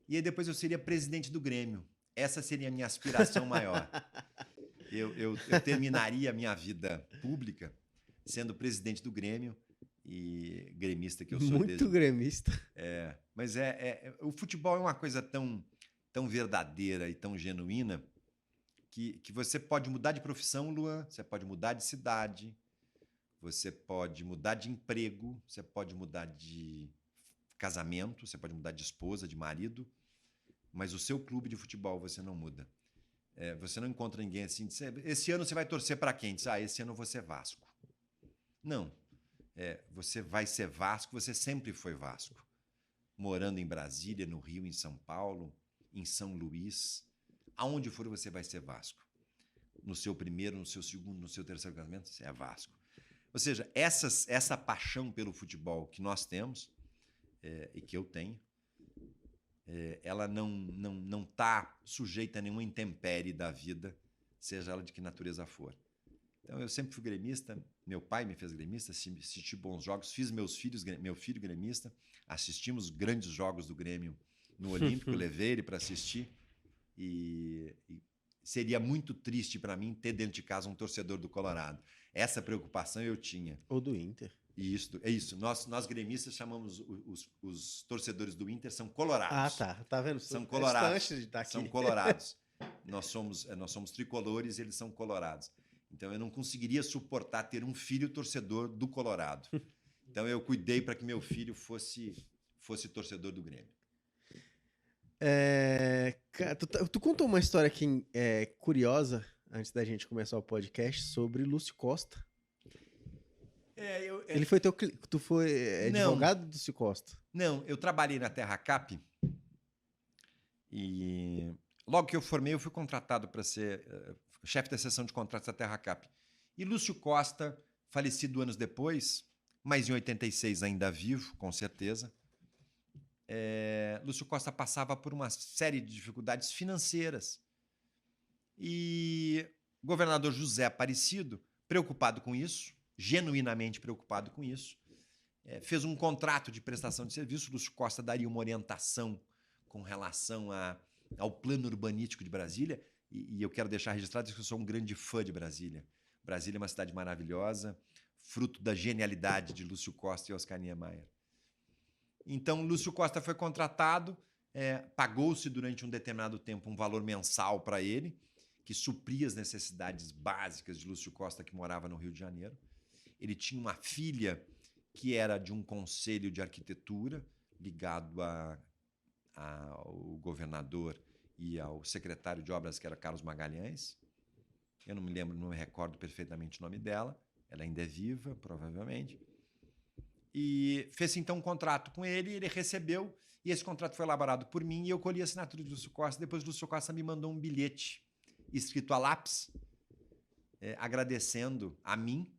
B: e aí depois eu seria presidente do Grêmio. Essa seria a minha aspiração maior. Eu terminaria a minha vida pública sendo presidente do Grêmio e gremista que eu sou.
A: Muito gremista.
B: Mas o futebol é uma coisa tão verdadeira e tão genuína que você pode mudar de profissão, Luan, você pode mudar de cidade, você pode mudar de emprego, você pode mudar de casamento, você pode mudar de esposa, de marido, mas o seu clube de futebol você não muda. Você não encontra ninguém assim, esse ano você vai torcer para quem? Diz, esse ano eu vou ser Vasco. Não. Você vai ser Vasco, você sempre foi Vasco. Morando em Brasília, no Rio, em São Paulo, em São Luís, aonde for você vai ser Vasco. No seu primeiro, no seu segundo, no seu terceiro casamento, você é Vasco. Ou seja, essa paixão pelo futebol que nós temos, e que eu tenho, ela não está sujeita a nenhuma intempérie da vida, seja ela de que natureza for. Então, eu sempre fui gremista, meu pai me fez gremista, assisti bons jogos, fiz meu filho gremista, assistimos grandes jogos do Grêmio no Olímpico, levei ele para assistir e seria muito triste para mim ter dentro de casa um torcedor do Colorado. Essa preocupação eu tinha.
A: Ou do Inter.
B: Isso. Nós gremistas chamamos os torcedores do Inter, são colorados.
A: Tá vendo?
B: São colorados.
A: De estar aqui.
B: São colorados. Nós somos tricolores e eles são colorados. Então, eu não conseguiria suportar ter um filho torcedor do Colorado. Então, eu cuidei para que meu filho fosse torcedor do Grêmio.
A: Tu contou uma história aqui curiosa, antes da gente começar o podcast, sobre Lúcio Costa. Ele foi tu foi advogado do Lúcio Costa?
B: Não, eu trabalhei na Terra Cap e logo que eu formei, eu fui contratado para ser chefe da seção de contratos da Terra Cap. E Lúcio Costa, falecido anos depois, mas em 86 ainda vivo, com certeza, Lúcio Costa passava por uma série de dificuldades financeiras. E o governador José Aparecido, preocupado com isso, genuinamente preocupado com isso, fez um contrato de prestação de serviço. Lúcio Costa daria uma orientação com relação ao plano urbanístico de Brasília. E eu quero deixar registrado que eu sou um grande fã de Brasília. Brasília é uma cidade maravilhosa, fruto da genialidade de Lúcio Costa e Oscar Niemeyer. Então, Lúcio Costa foi contratado, pagou-se durante um determinado tempo um valor mensal para ele, que supria as necessidades básicas de Lúcio Costa, que morava no Rio de Janeiro. Ele tinha uma filha que era de um conselho de arquitetura, ligado ao governador e ao secretário de obras, que era Carlos Magalhães. Eu não me recordo perfeitamente o nome dela. Ela ainda é viva, provavelmente. E fez então um contrato com ele, ele recebeu, e esse contrato foi elaborado por mim, e eu colhi a assinatura de Lúcio Costa. Depois Lúcio Costa me mandou um bilhete escrito a lápis, agradecendo a mim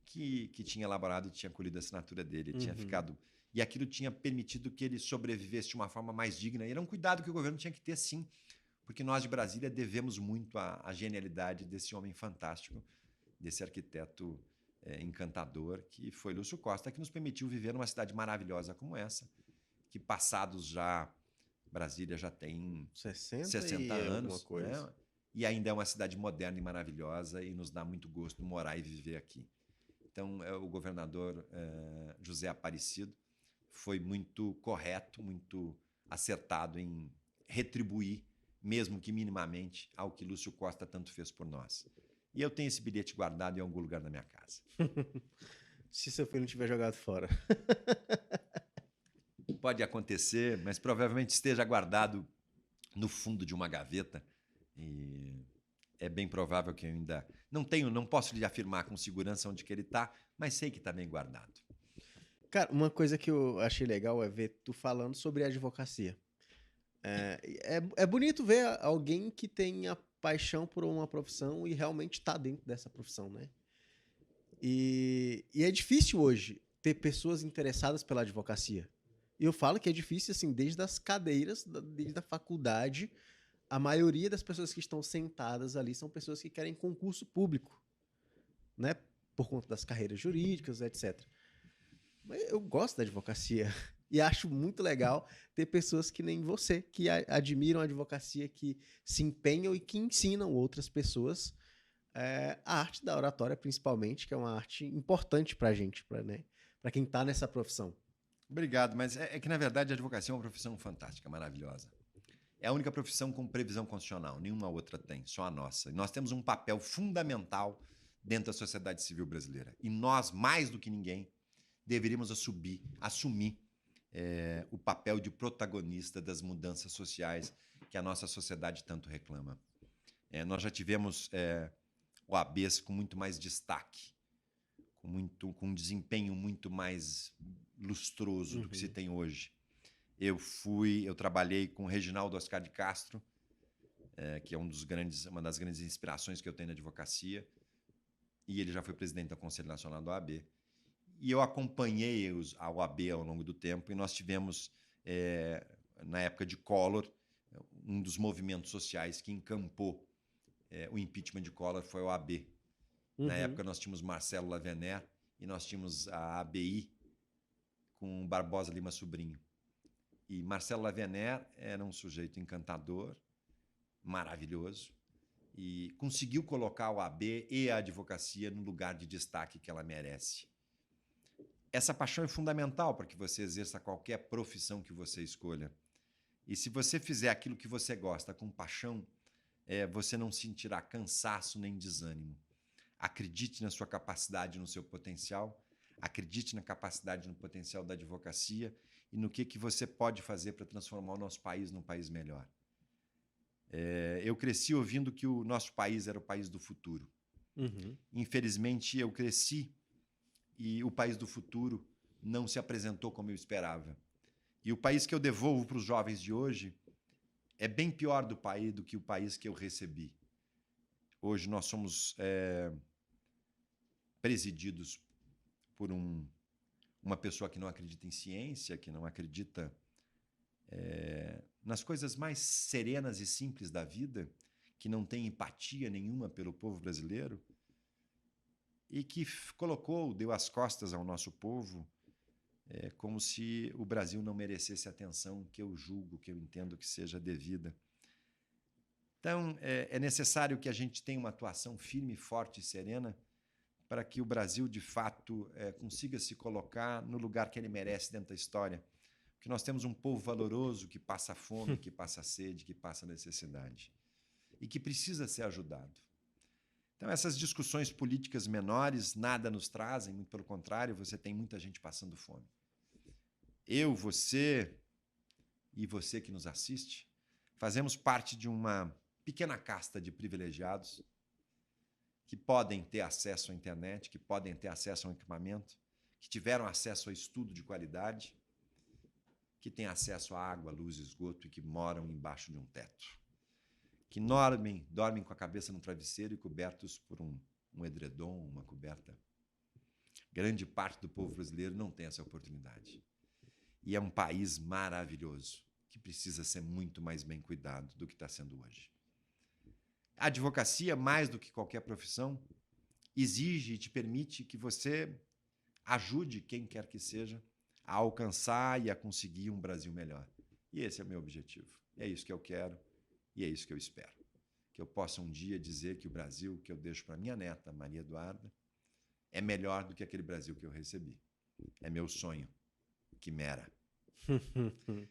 B: que tinha elaborado e tinha colhido a assinatura dele. Tinha ficado... E aquilo tinha permitido que ele sobrevivesse de uma forma mais digna. E era um cuidado que o governo tinha que ter, sim, porque nós de Brasília devemos muito à genialidade desse homem fantástico, desse arquiteto encantador, que foi Lúcio Costa, que nos permitiu viver numa cidade maravilhosa como essa, que passados já... Brasília já tem 60 anos, né? E ainda é uma cidade moderna e maravilhosa, e nos dá muito gosto morar e viver aqui. Então, o governador José Aparecido foi muito correto, muito acertado em retribuir, mesmo que minimamente, ao que Lúcio Costa tanto fez por nós. E eu tenho esse bilhete guardado em algum lugar da minha casa.
A: Se seu filho não tiver jogado fora.
B: Pode acontecer, mas provavelmente esteja guardado no fundo de uma gaveta. E é bem provável que eu ainda não posso lhe afirmar com segurança onde que ele está, mas sei que está bem guardado.
A: Cara, uma coisa que eu achei legal é ver tu falando sobre a advocacia. É bonito ver alguém que tem a paixão por uma profissão e realmente está dentro dessa profissão, né? E é difícil hoje ter pessoas interessadas pela advocacia. E eu falo que é difícil, assim, desde as cadeiras, desde a faculdade. A maioria das pessoas que estão sentadas ali são pessoas que querem concurso público, né? Por conta das carreiras jurídicas, etc. Mas eu gosto da advocacia e acho muito legal ter pessoas que nem você, que admiram a advocacia, que se empenham e que ensinam outras pessoas a arte da oratória, principalmente, que é uma arte importante pra gente, né? para quem está nessa profissão?
B: Obrigado, mas é que, na verdade, a advocacia é uma profissão fantástica, maravilhosa. É a única profissão com previsão constitucional, nenhuma outra tem, só a nossa. E nós temos um papel fundamental dentro da sociedade civil brasileira. E nós, mais do que ninguém, deveríamos assumir o papel de protagonista das mudanças sociais que a nossa sociedade tanto reclama. Nós já tivemos OABs com muito mais destaque, com um desempenho muito mais lustroso do que se tem hoje. Eu trabalhei com o Reginaldo Oscar de Castro, que é uma das grandes inspirações que eu tenho na advocacia, e ele já foi presidente do Conselho Nacional da OAB. E eu acompanhei a OAB ao longo do tempo, e nós tivemos, na época de Collor, um dos movimentos sociais que encampou o impeachment de Collor foi a OAB. Na época nós tínhamos Marcelo Lavener e nós tínhamos a ABI com Barbosa Lima Sobrinho. E Marcelo Lavener era um sujeito encantador, maravilhoso, e conseguiu colocar a OAB e a advocacia no lugar de destaque que ela merece. Essa paixão é fundamental para que você exerça qualquer profissão que você escolha. E se você fizer aquilo que você gosta com paixão, você não sentirá cansaço nem desânimo. Acredite na sua capacidade, no seu potencial, acredite na capacidade, no potencial da advocacia e no que você pode fazer para transformar o nosso país num país melhor. Eu cresci ouvindo que o nosso país era o país do futuro. Infelizmente, eu cresci e o país do futuro não se apresentou como eu esperava. E o país que eu devolvo para os jovens de hoje é bem pior do que o país que eu recebi. Hoje nós somos presididos por uma pessoa que não acredita em ciência, que não acredita nas coisas mais serenas e simples da vida, que não tem empatia nenhuma pelo povo brasileiro e que deu as costas ao nosso povo como se o Brasil não merecesse a atenção que eu julgo, que eu entendo que seja devida. Então, é necessário que a gente tenha uma atuação firme, forte e serena para que o Brasil, de fato, consiga se colocar no lugar que ele merece dentro da história. Porque nós temos um povo valoroso que passa fome, que passa sede, que passa necessidade e que precisa ser ajudado. Então, essas discussões políticas menores nada nos trazem, muito pelo contrário, você tem muita gente passando fome. Eu, você e você que nos assiste, fazemos parte de uma pequena casta de privilegiados que podem ter acesso à internet, que podem ter acesso ao equipamento, que tiveram acesso a estudo de qualidade, que têm acesso à água, luz e esgoto e que moram embaixo de um teto, que dormem com a cabeça no travesseiro e cobertos por um edredom, uma coberta. Grande parte do povo brasileiro não tem essa oportunidade. E é um país maravilhoso, que precisa ser muito mais bem cuidado do que está sendo hoje. A advocacia, mais do que qualquer profissão, exige e te permite que você ajude quem quer que seja a alcançar e a conseguir um Brasil melhor. E esse é o meu objetivo. É isso que eu quero e é isso que eu espero. Que eu possa um dia dizer que o Brasil que eu deixo para minha neta, Maria Eduarda, é melhor do que aquele Brasil que eu recebi. É meu sonho. Quimera.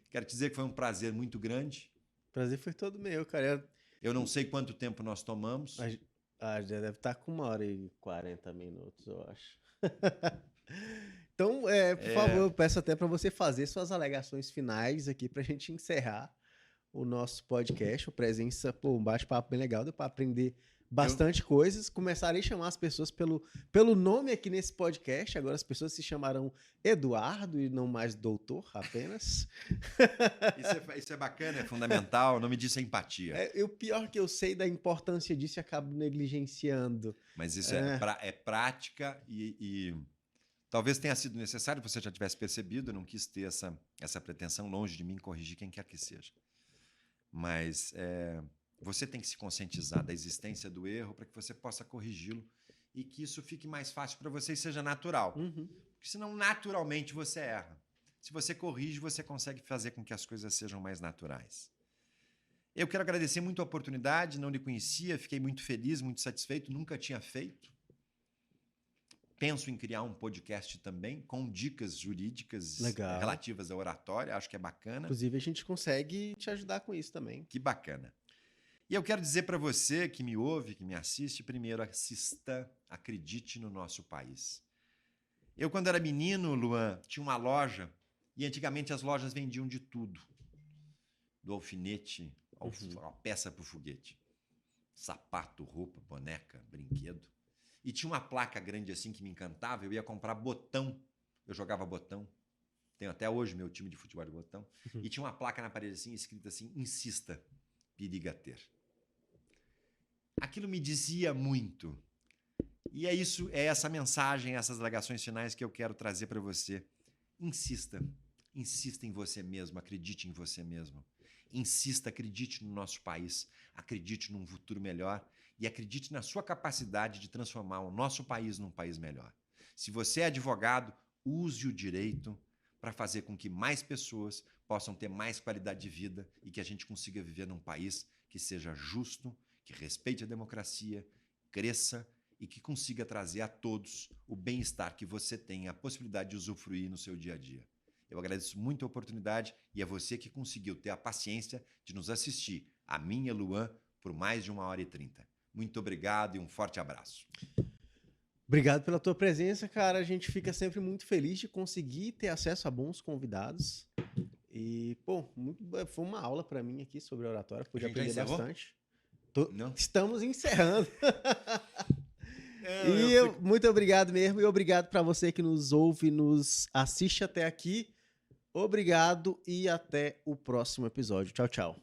B: Quero te dizer que foi um prazer muito grande.
A: O prazer foi todo meu, cara.
B: Eu não sei quanto tempo nós tomamos.
A: Já deve estar com 1h40 minutos, eu acho. Então, por favor, eu peço até para você fazer suas alegações finais aqui para a gente encerrar o nosso podcast. O Presença, um bate-papo bem legal, deu para aprender bastante coisas. Começarei a chamar as pessoas pelo nome aqui nesse podcast. Agora as pessoas se chamarão Eduardo e não mais doutor apenas.
B: Isso é bacana, é fundamental. O nome disso é empatia.
A: O pior que eu sei da importância disso e acabo negligenciando.
B: Mas isso é prática e talvez tenha sido necessário, você já tivesse percebido, eu não quis ter essa pretensão longe de mim, corrigir quem quer que seja. Mas você tem que se conscientizar da existência do erro para que você possa corrigi-lo e que isso fique mais fácil para você e seja natural. Porque senão, naturalmente, você erra. Se você corrige, você consegue fazer com que as coisas sejam mais naturais. Eu quero agradecer muito a oportunidade, não lhe conhecia, fiquei muito feliz, muito satisfeito, nunca tinha feito. Penso em criar um podcast também com dicas jurídicas
A: Legal.
B: relativas à oratória. Acho que é bacana.
A: Inclusive, a gente consegue te ajudar com isso também.
B: Que bacana. E eu quero dizer para você que me ouve, que me assiste, primeiro, assista, acredite no nosso país. Eu, quando era menino, Luan, tinha uma loja e antigamente as lojas vendiam de tudo. Do alfinete à peça para o foguete. Sapato, roupa, boneca, brinquedo. E tinha uma placa grande assim que me encantava. Eu ia comprar botão. Eu jogava botão. Tenho até hoje meu time de futebol de botão. E tinha uma placa na parede assim, escrita assim, insista, periga ter. Aquilo me dizia muito. E é isso, é essa mensagem, essas alegações finais que eu quero trazer para você. Insista. Insista em você mesmo, acredite em você mesmo. Insista, acredite no nosso país, acredite num futuro melhor e acredite na sua capacidade de transformar o nosso país num país melhor. Se você é advogado, use o direito para fazer com que mais pessoas possam ter mais qualidade de vida e que a gente consiga viver num país que seja justo, que respeite a democracia, cresça e que consiga trazer a todos o bem-estar que você tem, a possibilidade de usufruir no seu dia a dia. Eu agradeço muito a oportunidade e é você que conseguiu ter a paciência de nos assistir, a mim e a Luan, por mais de 1h30. Muito obrigado e um forte abraço.
A: Obrigado pela tua presença, cara. A gente fica sempre muito feliz de conseguir ter acesso a bons convidados. E, pô, foi uma aula para mim aqui sobre oratória. Pude aprender bastante.
B: Não?
A: Estamos encerrando. Muito obrigado mesmo. E obrigado para você que nos ouve, nos assiste até aqui. Obrigado e até o próximo episódio. Tchau, tchau.